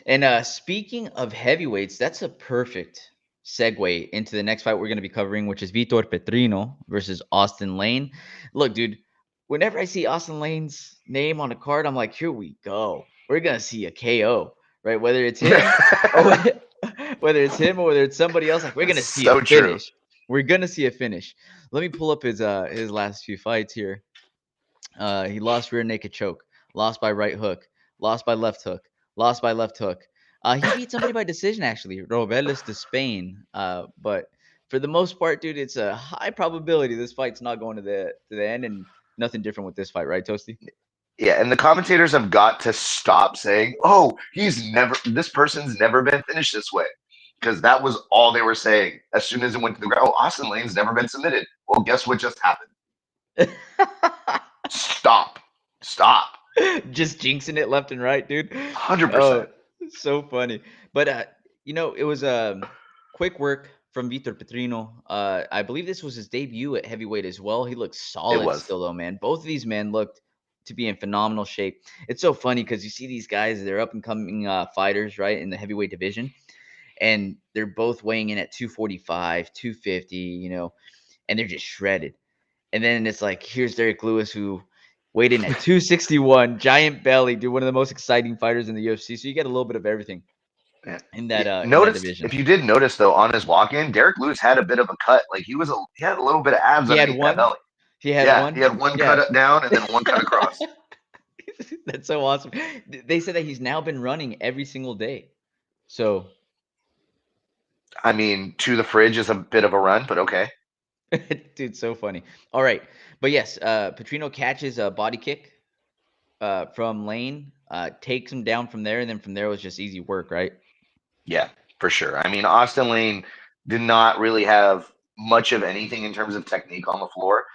And speaking of heavyweights, that's a perfect segue into the next fight we're going to be covering, which is Vitor Petrino versus Austen Lane. Look, dude, whenever I see Austen Lane's name on a card, I'm like, here we go. We're going to see a KO, right? Whether it's him or whether it's somebody else, like we're going to see a finish. We're going to see a finish. Let me pull up his last few fights here. He lost rear naked choke, lost by right hook, lost by left hook, lost by left hook. He beat somebody by decision, actually, Robeles de Spain. But for the most part, dude, it's a high probability this fight's not going to the end, and nothing different with this fight, right, Toasty? Yeah, and the commentators have got to stop saying, "Oh, this person's never been finished this way," because that was all they were saying as soon as it went to the ground. Oh, Austen Lane's never been submitted. Well, guess what just happened? Stop. Just jinxing it left and right, dude. 100%. So funny. But it was quick work from Vitor Petrino. I believe this was his debut at heavyweight as well. He looked solid still, though, man. Both of these men looked to be in phenomenal shape. It's so funny because you see these guys, they're up and coming fighters, right, in the heavyweight division, and they're both weighing in at 245, 250, and they're just shredded. And then it's like, here's Derrick Lewis, who weighed in at 261, giant belly, dude, one of the most exciting fighters in the UFC. So you get a little bit of everything in that division. If you did notice, though, on his walk-in, Derrick Lewis had a bit of a cut. Like he had a little bit of abs underneath that belly. He had one cut down and then one cut across. That's so awesome. They said that he's now been running every single day. So, I mean, to the fridge is a bit of a run, but okay. Dude, so funny. All right. But yes, Petrino catches a body kick from Lane, takes him down from there, and then from there was just easy work, right? Yeah, for sure. I mean, Austen Lane did not really have much of anything in terms of technique on the floor.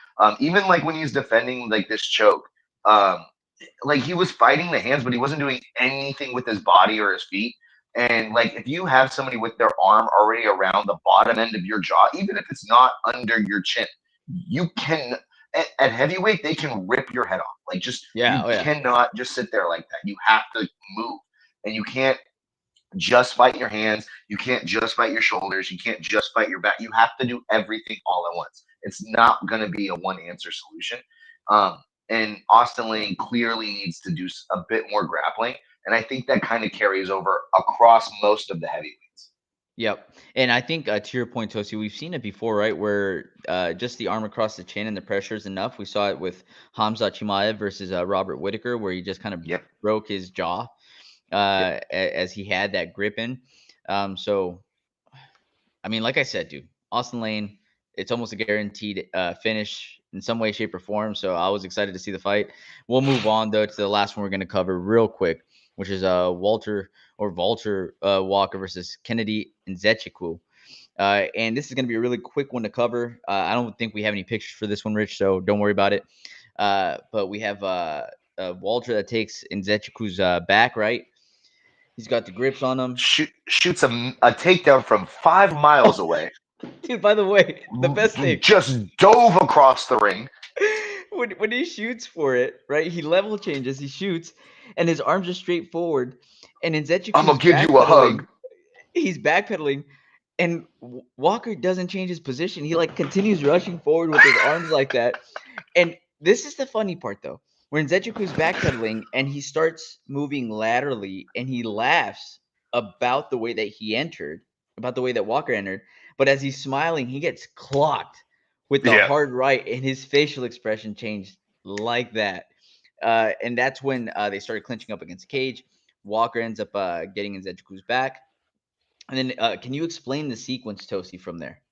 Even like when he's defending like this choke, like he was fighting the hands, but he wasn't doing anything with his body or his feet. And like if you have somebody with their arm already around the bottom end of your jaw, even if it's not under your chin, you can at heavyweight they can rip your head off. Like cannot just sit there like that. You have to move, and you can't just fight your hands. You can't just fight your shoulders. You can't just fight your back. You have to do everything all at once. It's not going to be a one answer solution. And Austen Lane clearly needs to do a bit more grappling. And I think that kind of carries over across most of the heavyweights. Yep. And I think to your point, Tosi, we've seen it before, right? Where just the arm across the chin and the pressure is enough. We saw it with Hamza Chimaev versus Robert Whittaker, where he just kind of broke his jaw as he had that grip in. So, I mean, like I said, dude, Austen Lane, it's almost a guaranteed finish in some way, shape, or form. So I was excited to see the fight. We'll move on, though, to the last one we're going to cover real quick, which is Valter Walker versus Kennedy Nzechukwu. And this is going to be a really quick one to cover. I don't think we have any pictures for this one, Rich, so don't worry about it. But we have Valter that takes Nzechukwu's back, right? He's got the grips on him. Shoots a takedown from 5 miles away. Dude, by the way, the best thing. Just dove across the ring. When he shoots for it, right? He level changes, he shoots, and his arms are straight forward. And Nzechukwu, I'm going to give you a hug. He's backpedaling, And Walker doesn't change his position. He like continues rushing forward with his arms like that. And this is the funny part though. When Nzechukwu's backpedaling and he starts moving laterally and he laughs about the way that he entered, about the way that Walker entered. But as he's smiling, he gets clocked with the Yeah. hard right, and his facial expression changed like that. And that's when they started clinching up against the cage. Walker ends up getting Nzechukwu's back. And then can you explain the sequence, Tosi, from there?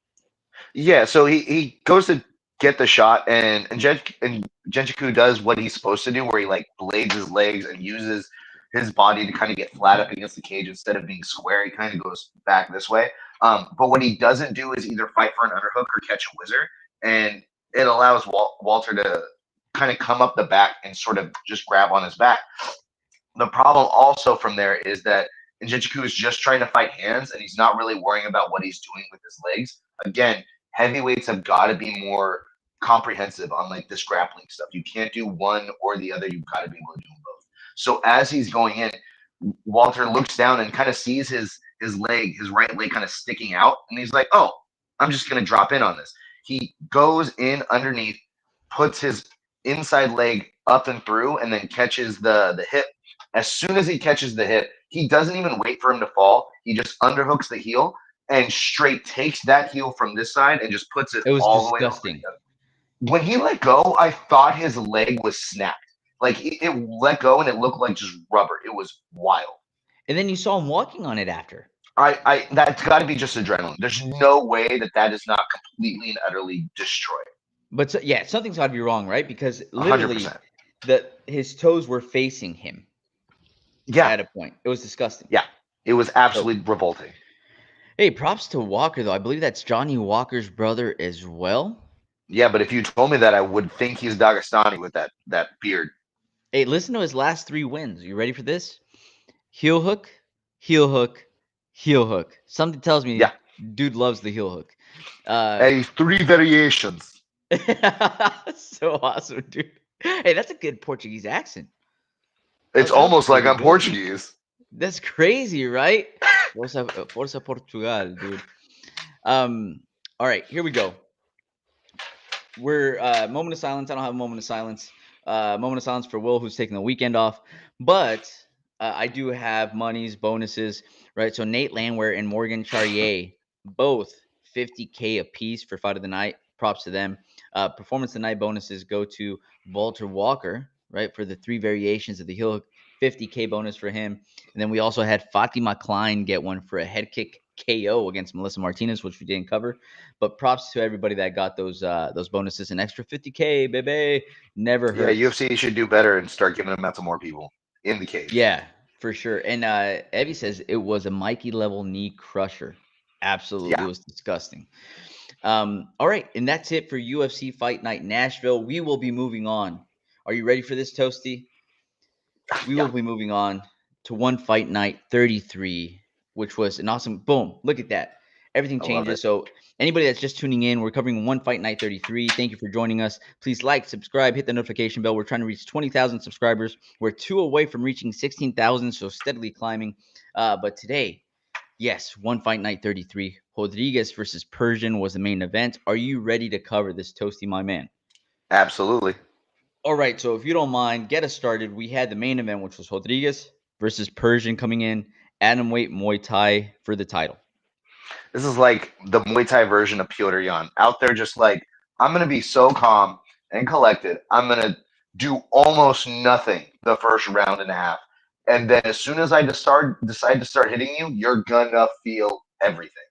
Yeah, so he goes to get the shot, and Genchiku does what he's supposed to do, where he like blades his legs and uses his body to kind of get flat up against the cage instead of being square. He kind of goes back this way. But what he doesn't do is either fight for an underhook or catch a whizzer, and it allows Walter to kind of come up the back and sort of just grab on his back. The problem also from there is that Nzechukwu is just trying to fight hands, and he's not really worrying about what he's doing with his legs. Again, heavyweights have got to be more comprehensive on like this grappling stuff. You can't do one or the other. You've got to be able to do both. So as he's going in, Walter looks down and kind of sees his leg, his right leg, kind of sticking out, and he's like, "Oh, I'm just gonna drop in on this." He goes in underneath, puts his inside leg up and through, and then catches the hip. As soon as he catches the hip, he doesn't even wait for him to fall. He just underhooks the heel and straight takes that heel from this side and just puts it It was all the way over disgusting. the other. When he let go, I thought his leg was snapped. Like it let go and it looked like just rubber. It was wild. And then you saw him walking on it after. I that's got to be just adrenaline. There's no way that is not completely and utterly destroyed. But so, yeah, something's got to be wrong, right? Because literally, 100%. his toes were facing him Yeah, at a point. It was disgusting. yeah. It was So, absolutely revolting. hey, props to Walker though. I believe that's Johnny Walker's brother as well. Yeah, but if you told me that, I would think he's Dagestani with that beard. Hey, listen to his last 3 wins. You ready for this? Heel hook, heel hook, heel hook. Something tells me Yeah. dude loves the heel hook. Hey, 3 variations. So awesome, dude. Hey, that's a good Portuguese accent. It's That was almost like pretty I'm good. Portuguese. That's crazy, right? Força Portugal, dude. All right, here we go. We're moment of silence. I don't have a moment of silence. Moment of silence for Will, who's taking the weekend off. But I do have monies, bonuses, right? So Nate Landwehr and Morgan Charrière, both 50K apiece for fight of the night. Props to them. Performance of the night bonuses go to Valter Walker, right, for the 3 variations of the heel hook. 50K bonus for him. And then we also had Fatima Klein get one for a head kick KO against Melissa Martinez, which we didn't cover. But props to everybody that got those bonuses. An extra 50K, baby. Never Yeah, hurts. UFC should do better and start giving them out to more people in the cage. Yeah, for sure. And Evie says it was a Mikey level knee crusher. Absolutely. Yeah. It was disgusting. All right. And that's it for UFC Fight Night Nashville. We will be moving on. Are you ready for this, Toasty? We will be moving on to One Fight Night 33, which was an awesome boom. Look at that. Everything I love changes. it. So anybody that's just tuning in, we're covering One Fight Night 33. Thank you for joining us. Please like, subscribe, hit the notification bell. We're trying to reach 20,000 subscribers. We're 2 away from reaching 16,000, so steadily climbing. But today, yes, One Fight Night 33. Rodrigues versus Persson was the main event. Are you ready to cover this, Toasty, my man? Absolutely. All right, so if you don't mind, get us started. We had the main event, which was Rodrigues versus Persson coming in, atomweight Muay Thai for the title. This is like the Muay Thai version of Piotr Jan. Out there just like, I'm going to be so calm and collected. I'm going to do almost nothing the first round and a half. And then as soon as I decide to start hitting you, you're going to feel everything.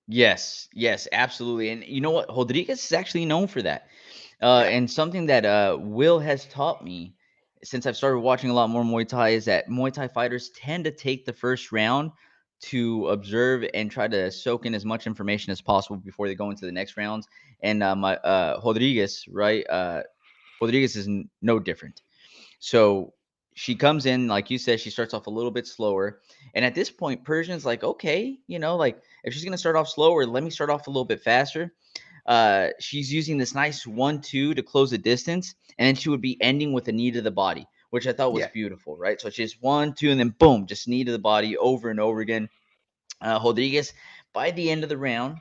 Yes, absolutely. And you know what? Rodrigues is actually known for that. And something that Will has taught me since I've started watching a lot more Muay Thai is that Muay Thai fighters tend to take the first round to observe and try to soak in as much information as possible before they go into the next rounds. And Rodrigues, right? Rodrigues is no different. So she comes in, like you said, she starts off a little bit slower. And at this point, Persian's like, okay, like if she's going to start off slower, let me start off a little bit faster. She's using this nice 1-2 to close the distance, and then she would be ending with a knee to the body, which I thought was beautiful, right? So she's 1-2, and then boom, just knee to the body over and over again. Rodrigues By the end of the round,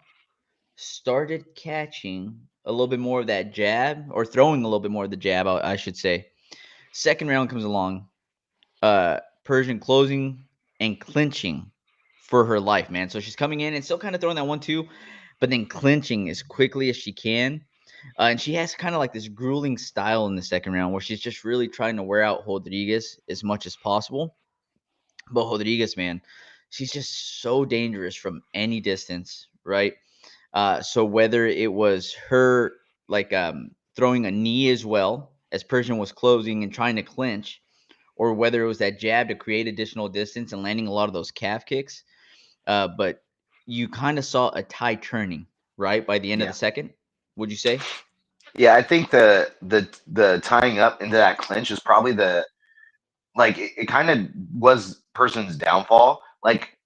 started catching a little bit more of that jab, or throwing a little bit more of the jab, I should say. Second round comes along, Persian closing and clinching for her life, man. So she's coming in and still kind of throwing that 1-2, but then clinching as quickly as she can. And she has kind of like this grueling style in the second round where she's just really trying to wear out Rodrigues as much as possible. But Rodrigues, man, she's just so dangerous from any distance, right? So whether it was her like throwing a knee as well as Persian was closing and trying to clinch, or whether it was that jab to create additional distance and landing a lot of those calf kicks. But you kind of saw a tie turning, right, by the end of Yeah. the second, would you say? Yeah, I think the tying up into that clinch is probably the like it kind of was Person's downfall. Like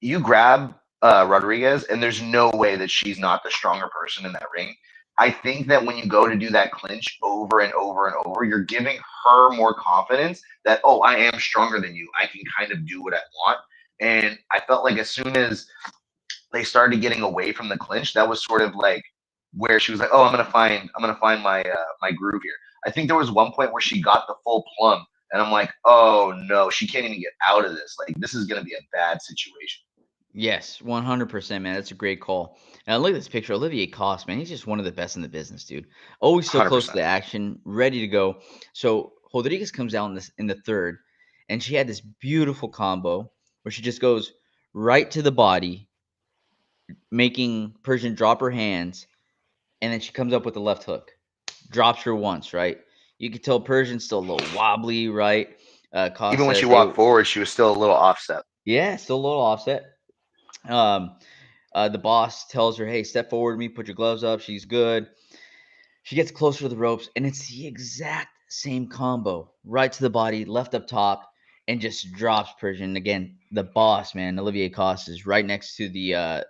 you grab Rodrigues, and there's no way that she's not the stronger person in that ring. I think that when you go to do that clinch over and over and over, you're giving her more confidence that, oh, I am stronger than you. I can kind of do what I want. And I felt like as soon as they started getting away from the clinch, that was sort of like where she was like, "Oh, I'm gonna find my groove here." I think there was one point where she got the full plum, and I'm like, "Oh no, she can't even get out of this. Like this is gonna be a bad situation." Yes, 100%, man. That's a great call. And look at this picture. Olivier Cost, man. He's just one of the best in the business, dude. Always so Hundred close to percent. the action, ready to go. So Rodriguez comes out in the third, and she had this beautiful combo where she just goes right to the body, making Persian drop her hands, and then she comes up with the left hook. Drops her once, right? You could tell Persian's still a little wobbly, right? Cost Even when she says, hey, walked forward, she was still a little offset. yeah, still a little offset. Um, the boss tells her, "Hey, step forward to me, put your gloves up." She's good. She gets closer to the ropes, and it's the exact same combo, right to the body, left up top, and just drops Persian. Again, the boss, man, Olivier Coste is right next to the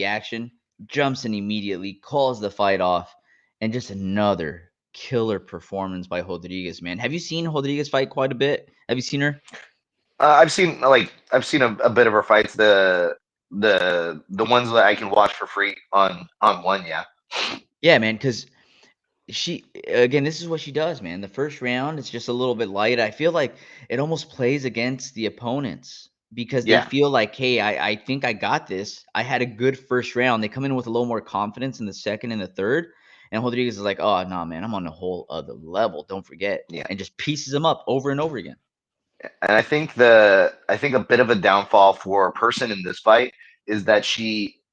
action, jumps in immediately, calls the fight off, and just another killer performance by Rodriguez, man. Have you seen Rodriguez fight quite a bit? Have you seen her? I've seen a bit of her fights. The ones that I can watch for free on one. Yeah. Yeah, man, because she again, this is what she does, man. The first round it's just a little bit light. I feel like it almost plays against the opponents because they Yeah. feel like, hey, I think I got this. I had a good first round. They come in with a little more confidence in the second and the third. And Rodriguez is like, oh no, man, I'm on a whole other level. Don't forget. Yeah. And just pieces them up over and over again. And I think a bit of a downfall for a person in this fight is that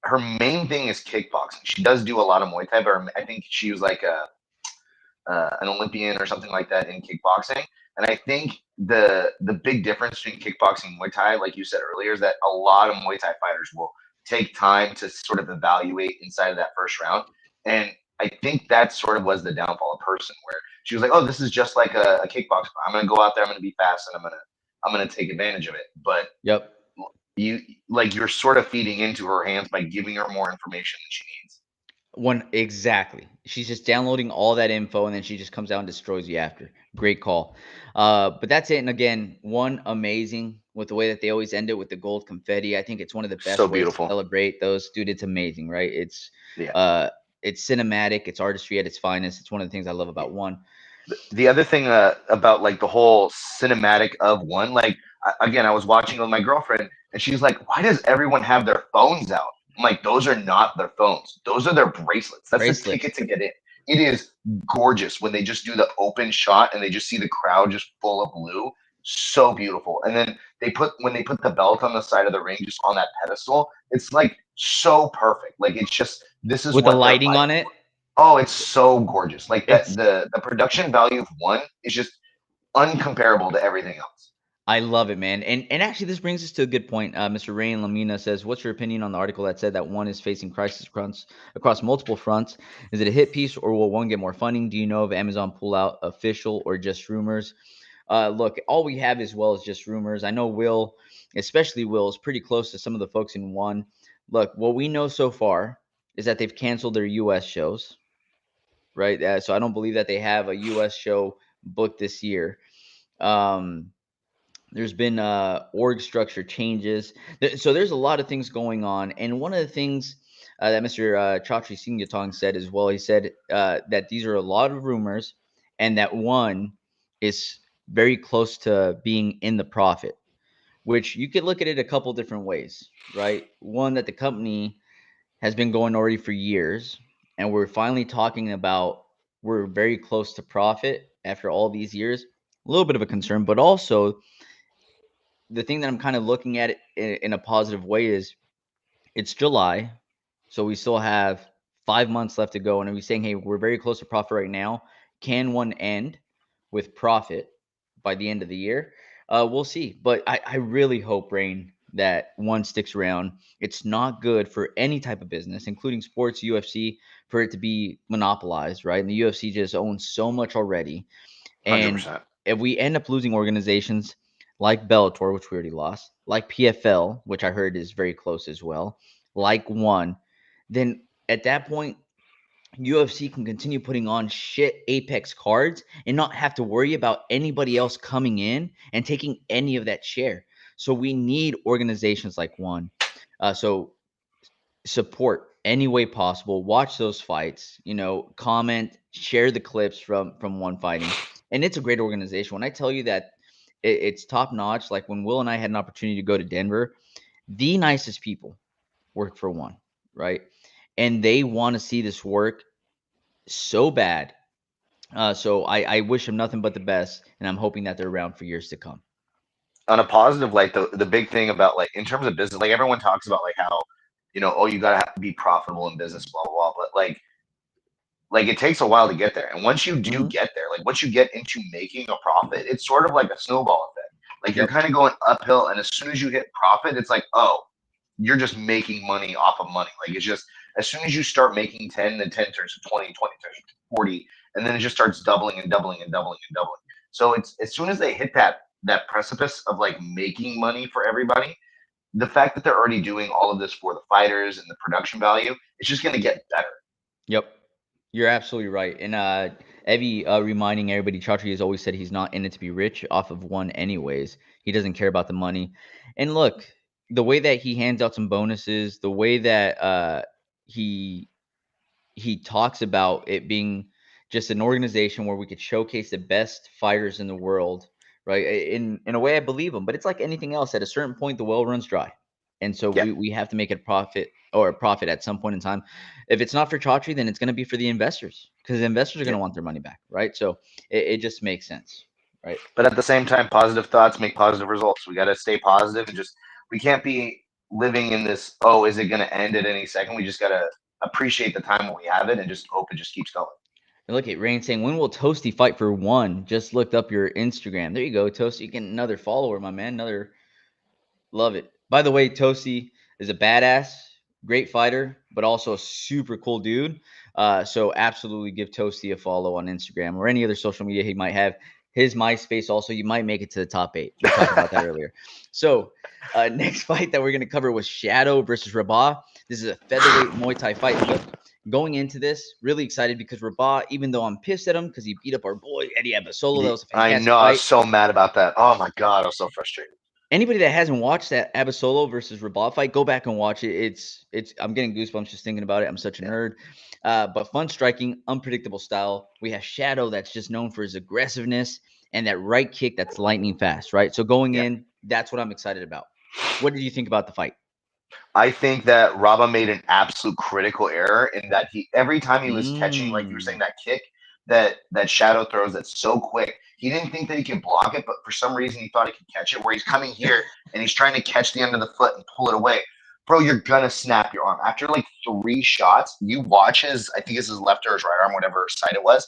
her main thing is kickboxing. She does do a lot of Muay Thai, but I think she was like an Olympian or something like that in kickboxing. And I think the big difference between kickboxing and Muay Thai, like you said earlier, is that a lot of Muay Thai fighters will take time to sort of evaluate inside of that first round. And I think that sort of was the downfall of Person, where she was like, "Oh, this is just like a kickboxer. I'm gonna go out there. I'm gonna be fast, and I'm gonna take advantage of it." But Yep. you're sort of feeding into her hands by giving her more information than she needs. One exactly. She's just downloading all that info and then she just comes out and destroys you after. Great call. But that's it. And again, one amazing with the way that they always end it with the gold confetti. I think it's one of the So best ways to beautiful. celebrate those. Dude, it's amazing, right? Yeah. It's cinematic, it's artistry at its finest. It's one of the things I love about one. The other thing about like the whole cinematic of one, like again, I was watching with my girlfriend, and she's like, "Why does everyone have their phones out?" I'm like, "Those are not their phones. Those are their bracelets. That's the Bracelets. ticket to get in." It is gorgeous when they just do the open shot and they just see the crowd just full of blue. So beautiful. And then when they put the belt on the side of the ring, just on that pedestal, it's like so perfect. Like it's just this is With the what they're lighting fighting on it. for. Oh, it's so gorgeous. Like that It's the production value of one is just uncomparable to everything else. I love it, man. And actually, this brings us to a good point. Mr. Ray and Lamina says, "What's your opinion on the article that said that one is facing crisis fronts across multiple fronts? Is it a hit piece, or will one get more funding? Do you know if Amazon pull out official or just rumors?" Look, all we have as well is just rumors. I know Will, especially Will, is pretty close to some of the folks in one. Look, what we know so far is that they've canceled their U.S. shows, right? So I don't believe that they have a U.S. show booked this year. Um, There's been org structure changes. So there's a lot of things going on. And one of the things that Mr. Chatri Singatong said as well, he said that these are a lot of rumors and that one is very close to being in the profit, which you could look at it a couple different ways, right? One, that the company has been going already for years, and we're finally talking about we're very close to profit after all these years. A little bit of a concern, but also the thing that I'm kind of looking at it in a positive way is it's July, so we still have 5 months left to go. And are we saying, hey, we're very close to profit right now? Can one end with profit by the end of the year? We'll see. But I really hope, Rain, that one sticks around. It's not good for any type of business, including sports, UFC, for it to be monopolized, right? And the UFC just owns so much already. And 100%. if we end up losing organizations like Bellator, which we already lost, like PFL, which I heard is very close as well, like One, then at that point, UFC can continue putting on shit Apex cards and not have to worry about anybody else coming in and taking any of that share. So we need organizations like One. So support any way possible, watch those fights, comment, share the clips from One Fighting. And it's a great organization. When I tell you that it's top notch, like when Will and I had an opportunity to go to Denver, the nicest people work for One, right? And they want to see this work so bad. So I wish them nothing but the best, and I'm hoping that they're around for years to come. On a positive, like the big thing about like in terms of business, like everyone talks about like how, oh, you gotta have to be profitable in business, blah blah blah. But like it takes a while to get there. And once you do Mm-hmm. get there, like once you get into making a profit, it's sort of like a snowball effect. Like you're Yep. kind of going uphill, and as soon as you hit profit, it's like, oh, you're just making money off of money. Like it's just as soon as you start making 10, then 10 turns to 20, 20 turns to 40, and then it just starts doubling and doubling and doubling and doubling. So it's as soon as they hit that precipice of like making money for everybody, the fact that they're already doing all of this for the fighters and the production value, it's just going to get better. Yep. You're absolutely right. And Evie reminding everybody, Chatri has always said he's not in it to be rich off of One anyways. He doesn't care about the money. And look, the way that he hands out some bonuses, the way that he he talks about it being just an organization where we could showcase the best fighters in the world, right? In a way, I believe him, but it's like anything else. At a certain point, the well runs dry, and so Yeah. we have to make it a profit at some point in time. If it's not for Chaudhry, then it's going to be for the investors because the investors are going Yeah. to want their money back, right? So it just makes sense, right? But at the same time, positive thoughts make positive results. We got to stay positive and just, we can't be living in this, oh, is it going to end at any second? We just got to appreciate the time when we have it and just hope it just keeps going. And look at Rain saying, when will Toasty fight for One? Just looked up your Instagram. There you go, Toasty. You get another follower, my man. Love it. By the way, Toasty is a badass, great fighter, but also a super cool dude. So absolutely give Toasty a follow on Instagram or any other social media he might have. His MySpace also, you might make it to the top 8. We talked about that earlier. So next fight that we're going to cover was Shadow versus Rabah. This is a featherweight Muay Thai fight. And look, going into this, really excited because Rabah, even though I'm pissed at him because he beat up our boy Eddie Abasolo, that was a I fantastic know. I was fight. so mad about that. Oh my God. I was so frustrated. Anybody that hasn't watched that Abasolo versus Rabah fight, go back and watch it. It's I'm getting goosebumps just thinking about it. I'm such a nerd. But fun striking, unpredictable style. We have Shadow that's just known for his aggressiveness and that right kick that's lightning fast, right? So going Yeah. in, that's what I'm excited about. What did you think about the fight? I think that Rabah made an absolute critical error in that he every time he was catching, like you were saying, Mm. that kick that Shadow throws that's so quick, he didn't think that he could block it, but for some reason he thought he could catch it. Where he's coming here and he's trying to catch the end of the foot and pull it away. Bro, you're gonna snap your arm. After like 3 shots, you watch his, I think it's his left or his right arm, whatever side it was,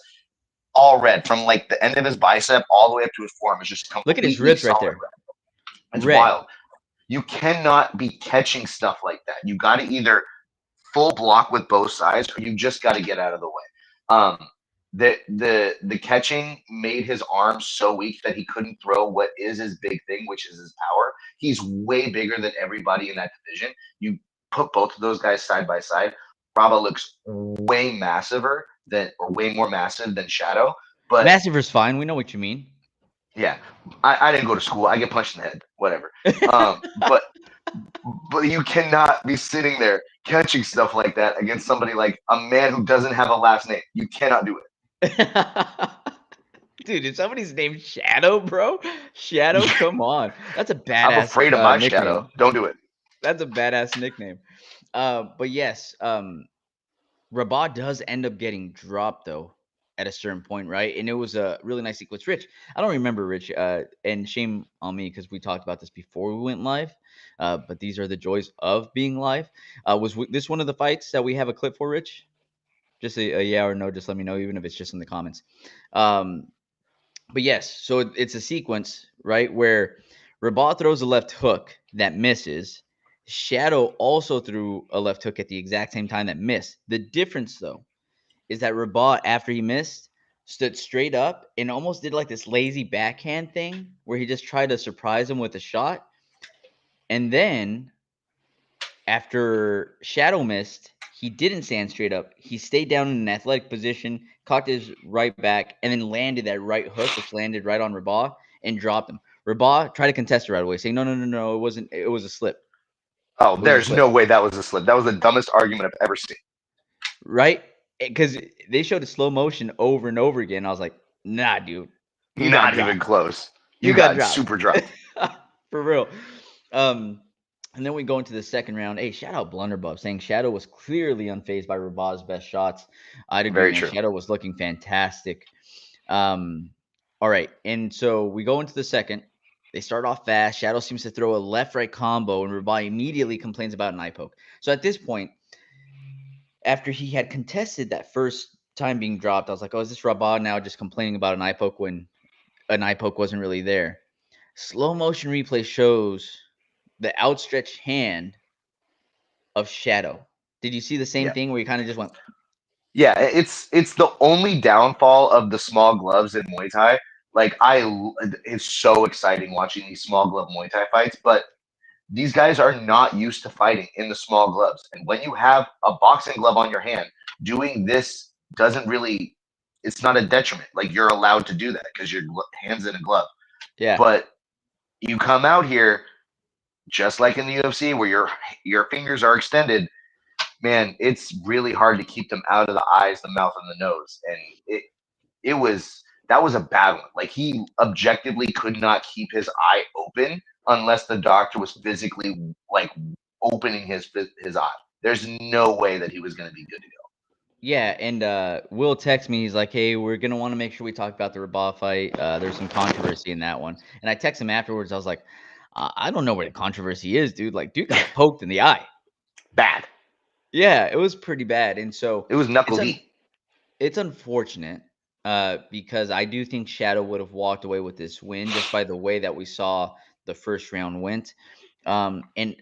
all red from like the end of his bicep all the way up to his forearm. Is just Look at his completely ribs right solid there. red. It's Red. wild. You cannot be catching stuff like that. You got to either full block with both sides, or you just got to get out of the way. The catching made his arms so weak that he couldn't throw what is his big thing, which is his power. He's way bigger than everybody in that division. You put both of those guys side by side, Rabah looks way massiver than, or way more massive than Shadow. But Massive is fine. We know what you mean. Yeah, I didn't go to school. I get punched in the head. Whatever. Um, but but you cannot be sitting there catching stuff like that against somebody like a man who doesn't have a last name. You cannot do Dude, if somebody's named Shadow, bro, Shadow, it. come on. That's a I'm badass afraid of my nickname. shadow. Don't do it. That's a badass nickname. But yes, Rabah does end up getting dropped though at a certain point, right? And it was a really nice sequence. Rich, I don't remember Rich, and shame on me because we talked about this before we went live. But these are the joys of being live. This one of the fights that we have a clip for, Rich? Just a yeah or no. Just let me know, even if it's just in the comments. Um, but yes, so it's a sequence, right, where Rabah throws a left hook that misses. Shadow also threw a left hook at the exact same time that missed. The difference, though, is that Rabah, after he missed, stood straight up and almost did like this lazy backhand thing where he just tried to surprise him with a shot. And then after Shadow missed, he didn't stand straight up. He stayed down in an athletic position, cocked his right back, and then landed that right hook, which landed right on Rabah and dropped him. Rabah tried to contest it right away, saying, no, it wasn't. It was a slip. Oh, It was a there's slip, no way that was a slip. That was the dumbest argument I've ever seen. right? Because they showed a slow motion over and over again. I was like, nah, dude, you got Not even dropped. close. You You got got dropped. super dropped. For real. Um, and then we go into the second round. Hey, shout out Blunderbuff saying Shadow was clearly unfazed by Rabah's best shots. I'd agree, Very man. true. Shadow was looking fantastic. All right. And so we go into the second. They start off fast. Shadow seems to throw a left right combo, and Rabah immediately complains about an eye poke. So at this point, after he had contested that first time being dropped, I was like, oh, is this Rabah now just complaining about an eye poke when an eye poke wasn't really there? Slow motion replay shows the outstretched hand of Shadow. Did you see the same Yeah. thing where you kind of just went, Yeah, it's the only downfall of the small gloves in Muay Thai. Like it's so exciting watching these small glove Muay Thai fights, but these guys are not used to fighting in the small gloves. And when you have a boxing glove on your hand, doing this doesn't really, it's not a detriment. Like you're allowed to do that because your hand's in a glove. yeah, But you come out here just like in the UFC where your fingers are extended, man, it's really hard to keep them out of the eyes, the mouth, and the nose. And it was that was a bad one. Like he objectively could not keep his eye open unless the doctor was physically like opening his eye. There's no way that he was going to be good to go. yeah. And Will text me. He's like, hey, we're going to want to make sure we talk about the Rabah fight. There's some controversy in that one. And I text him afterwards. I was like, I don't know where the controversy is, dude. Like, dude got poked in the eye. Bad. Yeah, it was pretty bad. And so It was it's knuckle deep. it's unfortunate because I do think Shadow would have walked away with this win just by the way that we saw the first round went. And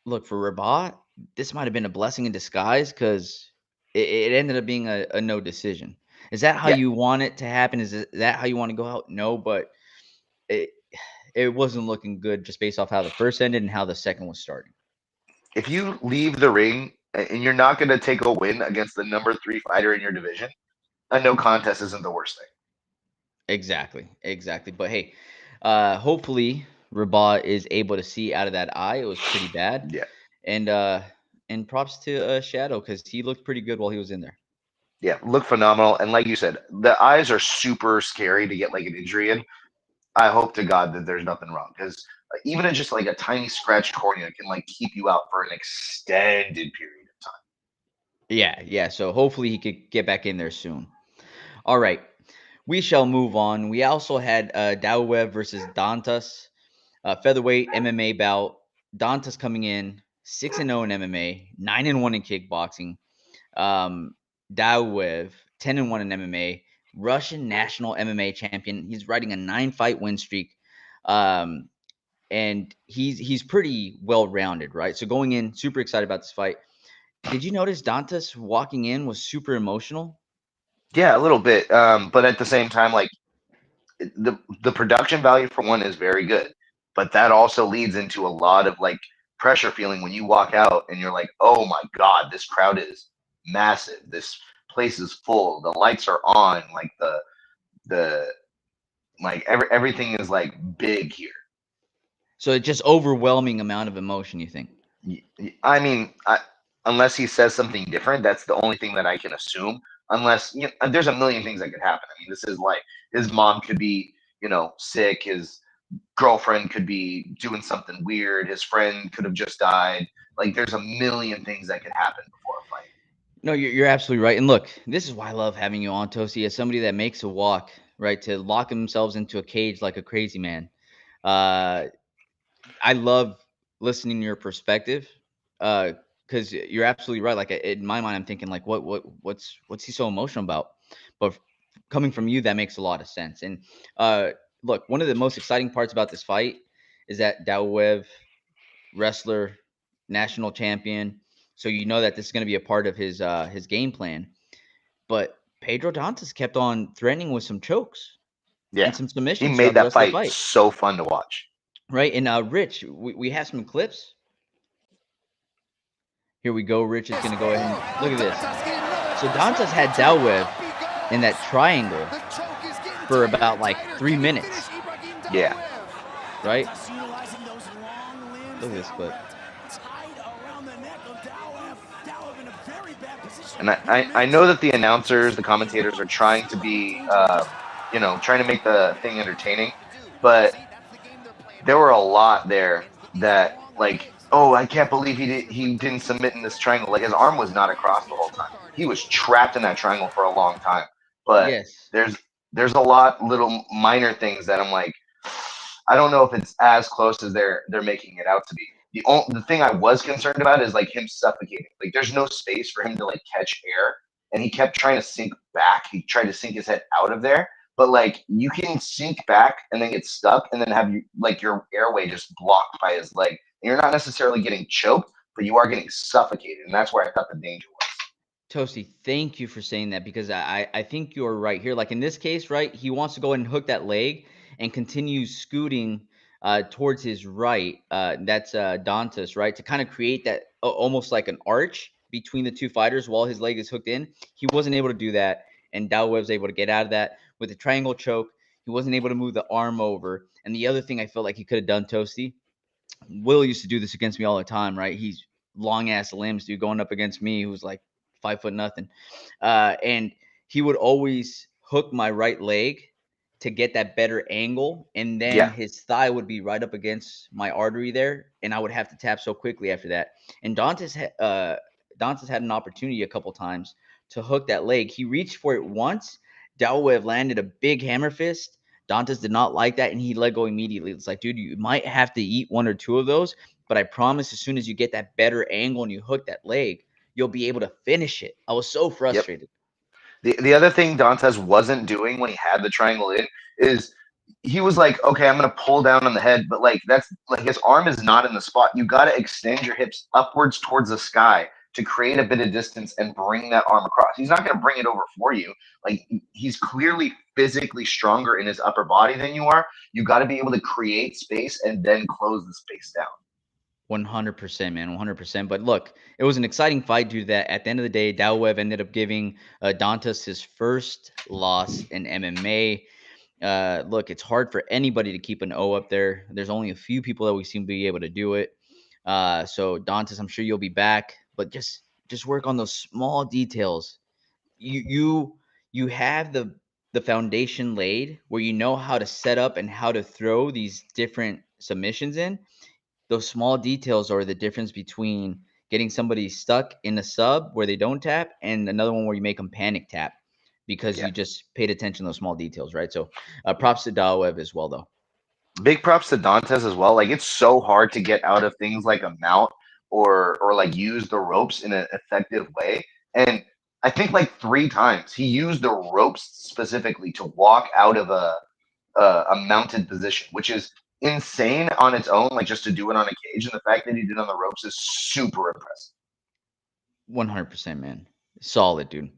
look, for Rabah, this might have been a blessing in disguise because it ended up being a no decision. Is that how Yeah. you want it to happen? That how you want to go out? No, but it it wasn't looking good just based off how the first ended and how the second was starting. If you leave the ring and you're not going to take a win against the number 3 fighter in your division, a no contest isn't the worst thing. Exactly. But hey, hopefully Rabah is able to see out of that eye. It was pretty bad. Yeah. And props to Shadow because he looked pretty good while he was in there. Yeah, look phenomenal. And like you said, the eyes are super scary to get like an injury in. I hope to God that there's nothing wrong because even in just like a tiny scratched cornea can like keep you out for an extended period of time. Yeah. So hopefully he could get back in there soon. All right. We shall move on. We also had Dauev versus Dantas, featherweight MMA bout. Dantas coming in 6-0 in MMA, 9-1 in kickboxing. Um, Dauev 10-1 in MMA, Russian national MMA champion. He's riding a 9-fight win streak. And he's pretty well rounded, right? So going in, super excited about this fight. Did you notice Dantas walking in was super emotional? Yeah, a little bit. But at the same time, like the production value for one is very good, but that also leads into a lot of like pressure feeling when you walk out and you're like, oh my God, this crowd is massive. This place is full. The lights are on. Like the Like everything is like big here. So it's just overwhelming amount of emotion, you think? I mean, unless he says something different, that's the only thing that I can assume. Unless there's a million things that could happen. I mean, this is like his mom could be, sick. His girlfriend could be doing something weird. His friend could have just died. Like, there's a million things that could happen before a fight. No, you're absolutely right. And look, this is why I love having you on, Toasty, as somebody that makes a walk, right, to lock themselves into a cage like a crazy man. Uh, I love listening to your perspective, because you're absolutely right. Like in my mind, I'm thinking like, what's he so emotional about? But coming from you, that makes a lot of sense. And look, one of the most exciting parts about this fight is that Dauev, wrestler, national champion, so you know that this is going to be a part of his game plan. But Pedro Dantas kept on threatening with some chokes and Yeah, some he submissions made throughout the that rest of the fight fight. so fun to watch. Right. And Rich, we have some clips. Here we go. Rich is going to go ahead and look at this. So Dantas had Dauev in that triangle for about like 3 minutes. Yeah. Right? Look at this clip. And I know that the announcers, the commentators are trying to be, trying to make the thing entertaining, but there were a lot there that, like, oh, I can't believe he didn't submit in this triangle. Like, his arm was not across the whole time. He was trapped in that triangle for a long time. But Yes. there's a lot little minor things that I'm like, I don't know if it's as close as they're making it out to be. The thing I was concerned about is like him suffocating. Like, there's no space for him to like catch air, and he kept trying to sink back. He tried to sink his head out of there, but like you can sink back and then get stuck, and then have your airway just blocked by his leg. And you're not necessarily getting choked, but you are getting suffocated, and that's where I thought the danger was. Toasty, thank you for saying that, because I think you're right here. Like in this case, right, he wants to go and hook that leg and continue scooting towards his right. That's Dantas, right, to kind of create that almost like an arch between the two fighters while his leg is hooked in. He wasn't able to do that, and Dauev was able to get out of that with the triangle choke. He wasn't able to move the arm over. And the other thing I felt like he could have done, Toasty, Will used to do this against me all the time, right? He's long ass limbs, dude, going up against me, who's like 5 foot nothing. And he would always hook my right leg to get that better angle, and then Yeah. his thigh would be right up against my artery there, and I would have to tap so quickly after that. And Dantas had an opportunity a couple times to hook that leg. He reached for it once. Dauev landed a big hammer fist. Dantas did not like that, and he let go immediately. It's like, dude, you might have to eat one or two of those, but I promise as soon as you get that better angle and you hook that leg, you'll be able to finish it. I was so frustrated. The other thing Dantas wasn't doing when he had the triangle in is he was like, okay, I'm going to pull down on the head, but like that's like his arm is not in the spot. You got to extend your hips upwards towards the sky to create a bit of distance and bring that arm across. He's not going to bring it over for you. Like, he's clearly physically stronger in his upper body than you are. You got to be able to create space and then close the space down. 100%, man, 100%. But look, it was an exciting fight due to that. At the end of the day, Dauev ended up giving Dantas his first loss in MMA. Look, it's hard for anybody to keep an O up there. There's only a few people that we seem to be able to do it. So Dantas, I'm sure you'll be back, but just work on those small details. You have the foundation laid where you know how to set up and how to throw these different submissions in. Those small details are the difference between getting somebody stuck in a sub where they don't tap and another one where you make them panic tap because you just paid attention to those small details, right? So props to Dauev as well, though. Big props to Dantas as well. Like, it's so hard to get out of things like a mount or like use the ropes in an effective way. And I think like 3 times he used the ropes specifically to walk out of a mounted position, which is insane on its own. Like, just to do it on a cage, and the fact that he did it on the ropes is super impressive. 100%, man. Solid, dude.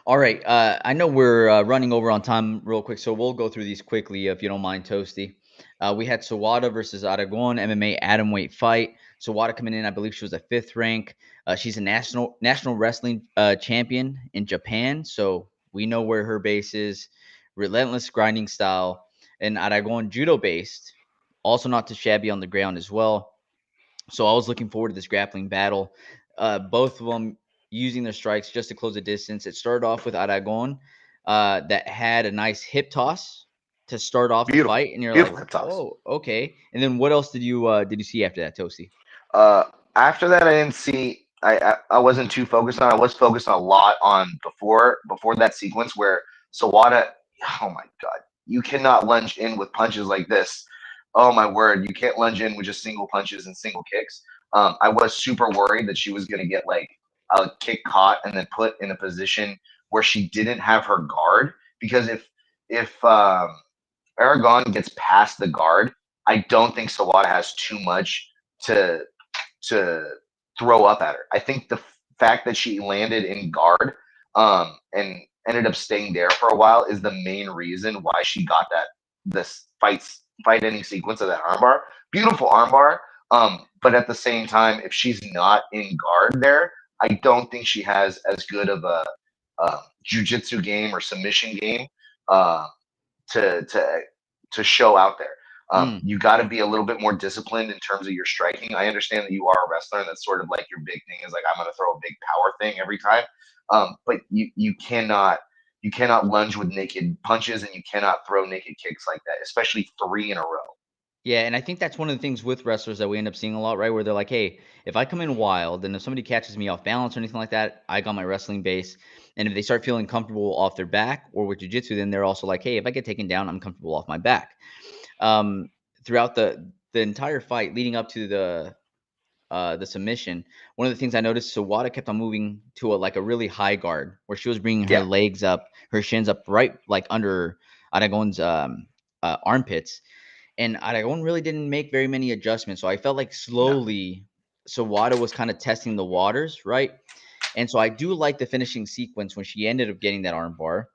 All right. I know we're running over on time real quick, so we'll go through these quickly if you don't mind, Toasty. We had Sawada versus Aragon, MMA atomweight fight. Sawada coming in, I believe she was a 5th rank. She's a national wrestling champion in Japan, so we know where her base is. Relentless grinding style. and Aragon judo based, also not too shabby on the ground as well. So I was looking forward to this grappling battle. Both of them using their strikes just to close the distance. It started off with Aragon that had a nice hip toss to start off the Beautiful, fight, and you're like, beautiful hip toss. oh, okay. And then what else did you see after that, Toasty? Uh, After that, I didn't see. I wasn't too focused on. I was focused a lot on before that sequence where Sawada. Oh my god, you cannot lunge in with punches like this. Oh my word, you can't lunge in with just single punches and single kicks. I was super worried that she was gonna get like a kick caught and then put in a position where she didn't have her guard, because if Aragon gets past the guard, I don't think Sawada has too much to to throw up at her. I think the fact that she landed in guard and ended up staying there for a while is the main reason why she got this fight ending sequence of that armbar. Beautiful armbar. But at the same time, if she's not in guard there, I don't think she has as good of a jiu-jitsu game or submission game uh, to show out there. You got to be a little bit more disciplined in terms of your striking. I understand that you are a wrestler, and that's sort of like your big thing is like, I'm going to throw a big power thing every time. But you cannot lunge with naked punches, and you cannot throw naked kicks like that, especially 3 in a row. Yeah, and I think that's one of the things with wrestlers that we end up seeing a lot, right? Where they're like, hey, if I come in wild and if somebody catches me off balance or anything like that, I got my wrestling base. And if they start feeling comfortable off their back or with jiu-jitsu, then they're also like, hey, if I get taken down, I'm comfortable off my back. Throughout the entire fight leading up to the submission, one of the things I noticed, Sawada kept on moving to a really high guard where she was bringing her legs up, her shins up right like under Aragon's armpits. And Aragon really didn't make very many adjustments. So I felt like slowly Sawada was kind of testing the waters, right? And so I do like the finishing sequence when she ended up getting that arm bar.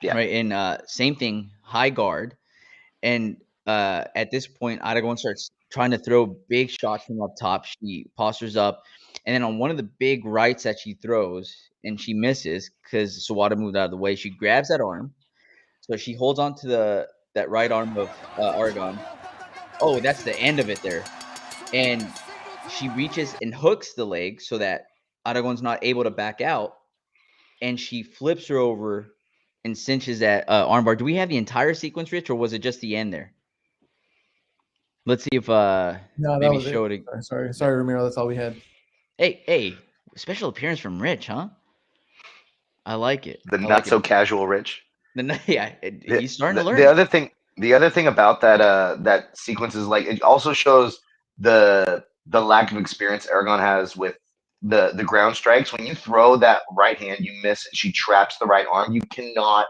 Yeah. Right. And same thing, high guard. And at this point, Aragon starts trying to throw big shots from up top. She postures up. And then on one of the big rights that she throws, and she misses because Sawada moved out of the way, she grabs that arm. So she holds on to that right arm of Aragon. Oh, that's the end of it there. And she reaches and hooks the leg so that Aragon's not able to back out. And she flips her over and cinches that armbar. Do we have the entire sequence, Rich, or was it just the end there? Let's see if no, maybe was show it. Sorry, Ramiro. That's all we had. Hey, special appearance from Rich, huh? I like it. The not so casual Rich. He's starting to learn. The other thing about that sequence is like it also shows the lack of experience Aragon has with the ground strikes. When you throw that right hand, you miss, and she traps the right arm. You cannot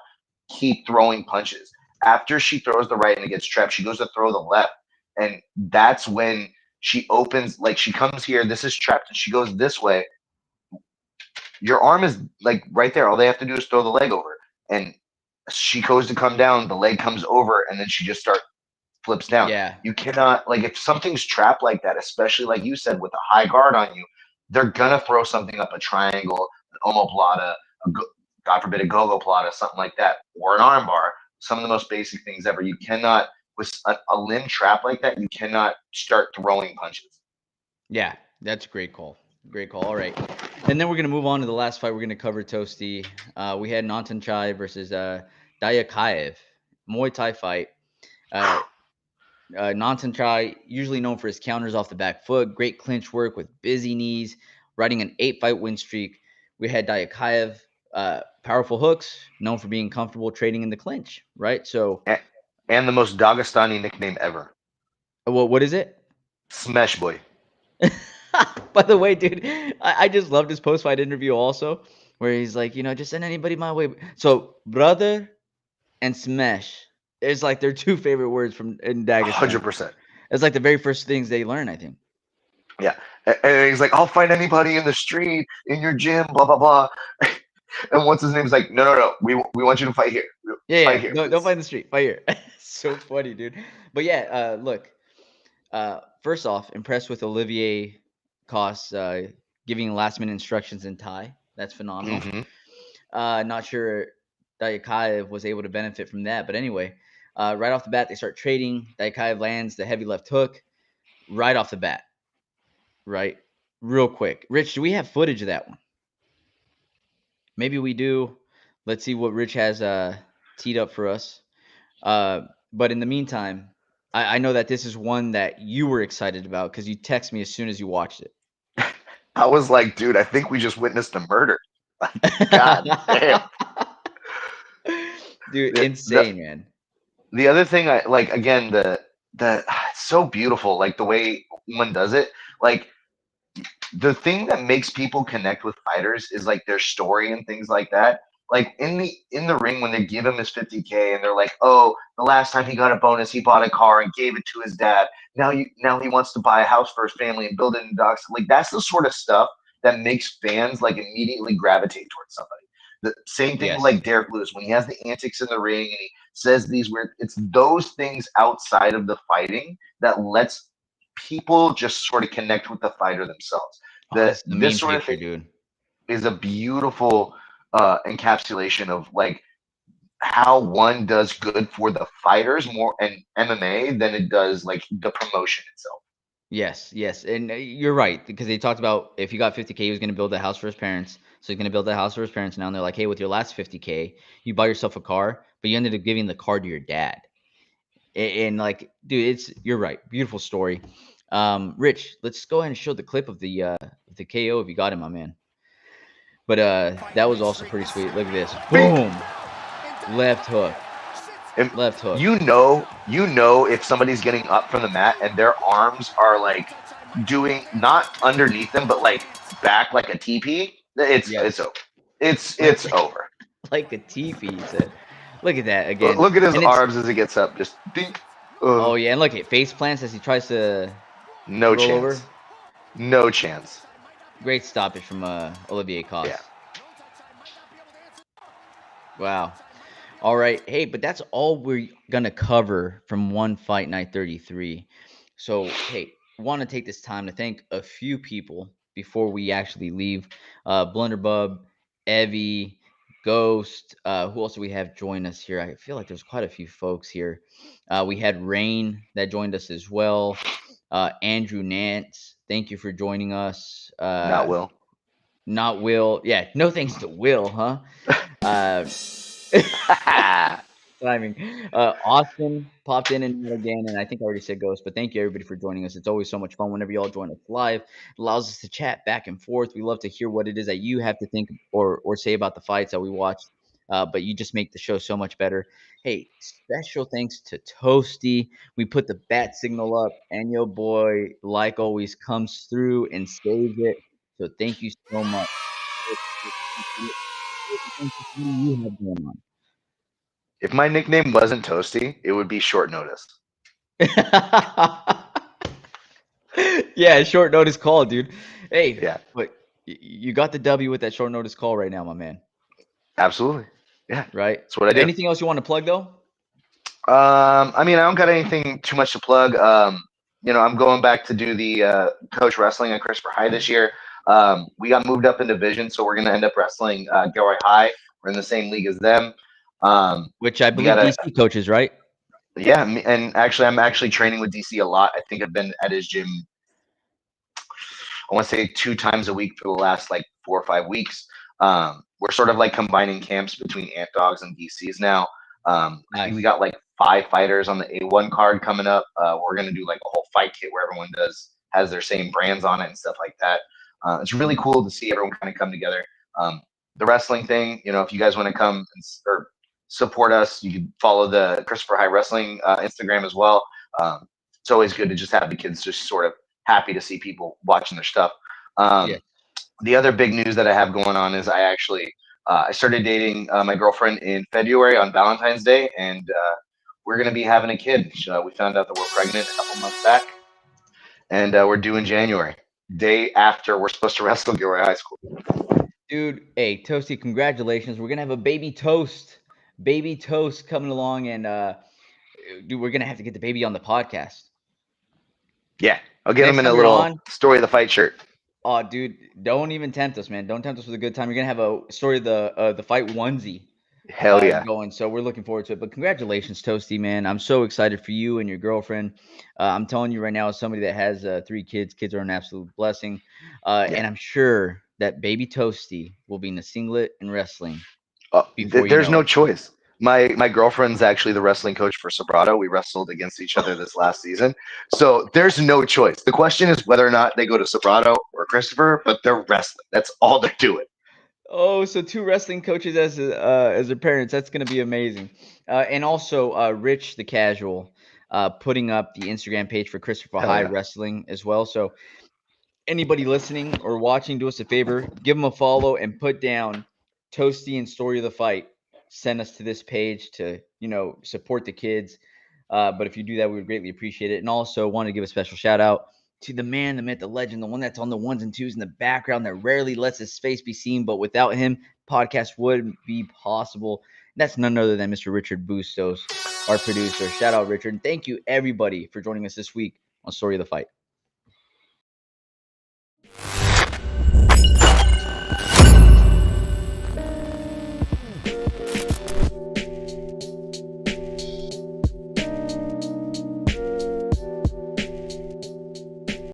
keep throwing punches. After she throws the right and it gets trapped, she goes to throw the left, and that's when she opens. Like she comes here, this is trapped, and she goes this way. Your arm is like right there. All they have to do is throw the leg over, and she goes to come down, the leg comes over, and then she just flips down. Yeah. You cannot, like, if something's trapped like that, especially like you said, with a high guard on you, they're gonna throw something up, a triangle, an omoplata, God forbid, a gogoplata, something like that, or an armbar. Some of the most basic things ever. You cannot, with a limb trap like that, you cannot start throwing punches. Yeah, that's a great call. Great call. All right. And then we're going to move on to the last fight we're going to cover, Toasty. We had Nzechukwu versus Dauev, Muay Thai fight. Nzechukwu, usually known for his counters off the back foot, great clinch work with busy knees, riding an 8-fight win streak. We had Dauev, powerful hooks, known for being comfortable trading in the clinch, right? So, and the most Dagestani nickname ever. What is it? Smash Boy. By the way, dude, I just loved his post-fight interview also, where he's like, just send anybody my way. So, brother and smash, it's like their 2 favorite words in Dagestan. 100%. It's like the very first things they learn, I think. Yeah. And he's like, I'll fight anybody in the street, in your gym, blah, blah, blah. And what's his name? He's like, no. We want you to fight here. Fight here. Don't fight in the street. Fight here. So funny, dude. But yeah, look. First off, impressed with Olivier Cost giving last-minute instructions in Thai. That's phenomenal. Mm-hmm. Not sure Dauev was able to benefit from that, but anyway, Right off the bat, they start trading. Daikaev lands the heavy left hook right off the bat. Right? Real quick. Rich, do we have footage of that one? Maybe we do. Let's see what Rich has teed up for us. But in the meantime, I know that this is one that you were excited about because you texted me as soon as you watched it. I was like, dude, I think we just witnessed a murder. God damn. Dude, insane, man. The other thing I like, again, the it's so beautiful, like the way one does it. Like the thing that makes people connect with fighters is like their story and things like that. Like in the ring when they give him his 50K and they're like, oh, the last time he got a bonus, he bought a car and gave it to his dad. Now he wants to buy a house for his family and build it in docks. Like that's the sort of stuff that makes fans like immediately gravitate towards somebody. The same thing Yes. like Derrick Lewis when he has the antics in the ring and he says these weird. It's those things outside of the fighting that lets people just sort of connect with the fighter themselves. That's the This main sort of picture, thing dude. is a beautiful encapsulation of like how one does good for the fighters more in MMA than it does like the promotion itself. Yes, and you're right because they talked about if he got 50K, he was going to build a house for his parents. So he's going to build a house for his parents now, and they're like, hey, with your last 50K, you buy yourself a car, but you ended up giving the car to your dad. And like, dude, you're right, beautiful story. Rich, let's go ahead and show the clip of the KO if you got him, my man. But that was also pretty sweet. Look at this, boom, left hook. And Left hook. you know if somebody's getting up from the mat and their arms are like doing not underneath them but like back like a teepee, it's over. It's over. Like a teepee, he said. Look at that again. Look at his arms as he gets up, just dink. Oh yeah, and look at face plants as he tries to no roll chance. over. No chance. Great stoppage from Olivier Coste. Yeah. Wow. All right. Hey, but that's all we're going to cover from One Fight Night 33. So, hey, want to take this time to thank a few people before we actually leave. Blunderbub, Evie, Ghost. Who else do we have join us here? I feel like there's quite a few folks here. We had Rain that joined us as well. Andrew Nance, thank you for joining us. Not Will. Not Will. Yeah, no thanks to Will, huh? Timing. Austen popped in and out again, and I think I already said Ghost, but thank you everybody for joining us. It's always so much fun whenever y'all join us live. It allows us to chat back and forth. We love to hear what it is that you have to think or say about the fights that we watched. But you just make the show so much better. Hey, special thanks to Toasty. We put the bat signal up, and your boy, like always, comes through and saves it. So thank you so much. You have going on. If my nickname wasn't Toasty, it would be Short Notice. Yeah, short notice call, dude. Hey, yeah, but you got the W with that short notice call right now, my man. Absolutely. Yeah. Right. That's what I do. Anything else you want to plug though? I mean, I don't got anything too much to plug. I'm going back to do the coach wrestling at Christopher High this year. We got moved up in division, so we're going to end up wrestling Gilroy High. We're in the same league as them. Which I believe DC coaches, right? Yeah, and actually, I'm actually training with DC a lot. I think I've been at his gym, I want to say 2 times a week for the last like 4 or 5 weeks. We're sort of like combining camps between Ant Dogs and DCs now. I think we got like 5 fighters on the A1 card coming up. We're going to do like a whole fight kit where everyone has their same brands on it and stuff like that. It's really cool to see everyone kind of come together. The wrestling thing, if you guys want to come or support us, you can follow the Christopher High Wrestling Instagram as well. It's always good to just have the kids just sort of happy to see people watching their stuff. The other big news that I have going on is I actually I started dating my girlfriend in February on Valentine's Day, and we're going to be having a kid. We found out that we're pregnant a couple months back, and we're due in January, day after we're supposed to wrestle Gilroy High School. Dude, hey, Toasty, congratulations. We're going to have a baby toast coming along, and dude, we're going to have to get the baby on the podcast. Yeah, I'll get him in a little Story of the Fight shirt. Oh, dude, don't even tempt us, man. Don't tempt us with a good time. You're going to have a Story of the Fight onesie. Hell yeah. going. So we're looking forward to it. But congratulations, Toasty, man. I'm so excited for you and your girlfriend. I'm telling you right now, as somebody that has 3 kids are an absolute blessing. And I'm sure that baby Toasty will be in the singlet and wrestling before you There's know no it. choice. My girlfriend's actually the wrestling coach for Sobrato. We wrestled against each other this last season. So there's no choice. The question is whether or not they go to Sobrato or Christopher, but they're wrestling. That's all they're doing. Oh, so 2 wrestling coaches as their parents. That's going to be amazing. And also, Rich the Casual putting up the Instagram page for Christopher Hell High yeah. Wrestling as well. So anybody listening or watching, do us a favor, give them a follow and put down Toasty and Story of the Fight. Send us to this page to, support the kids. But if you do that, we would greatly appreciate it. And also want to give a special shout out to the man, the myth, the legend, the one that's on the 1s and 2s in the background that rarely lets his face be seen. But without him, podcast wouldn't be possible. That's none other than Mr. Richard Bustos, our producer. Shout out, Richard. And thank you, everybody, for joining us this week on Story of the Fight.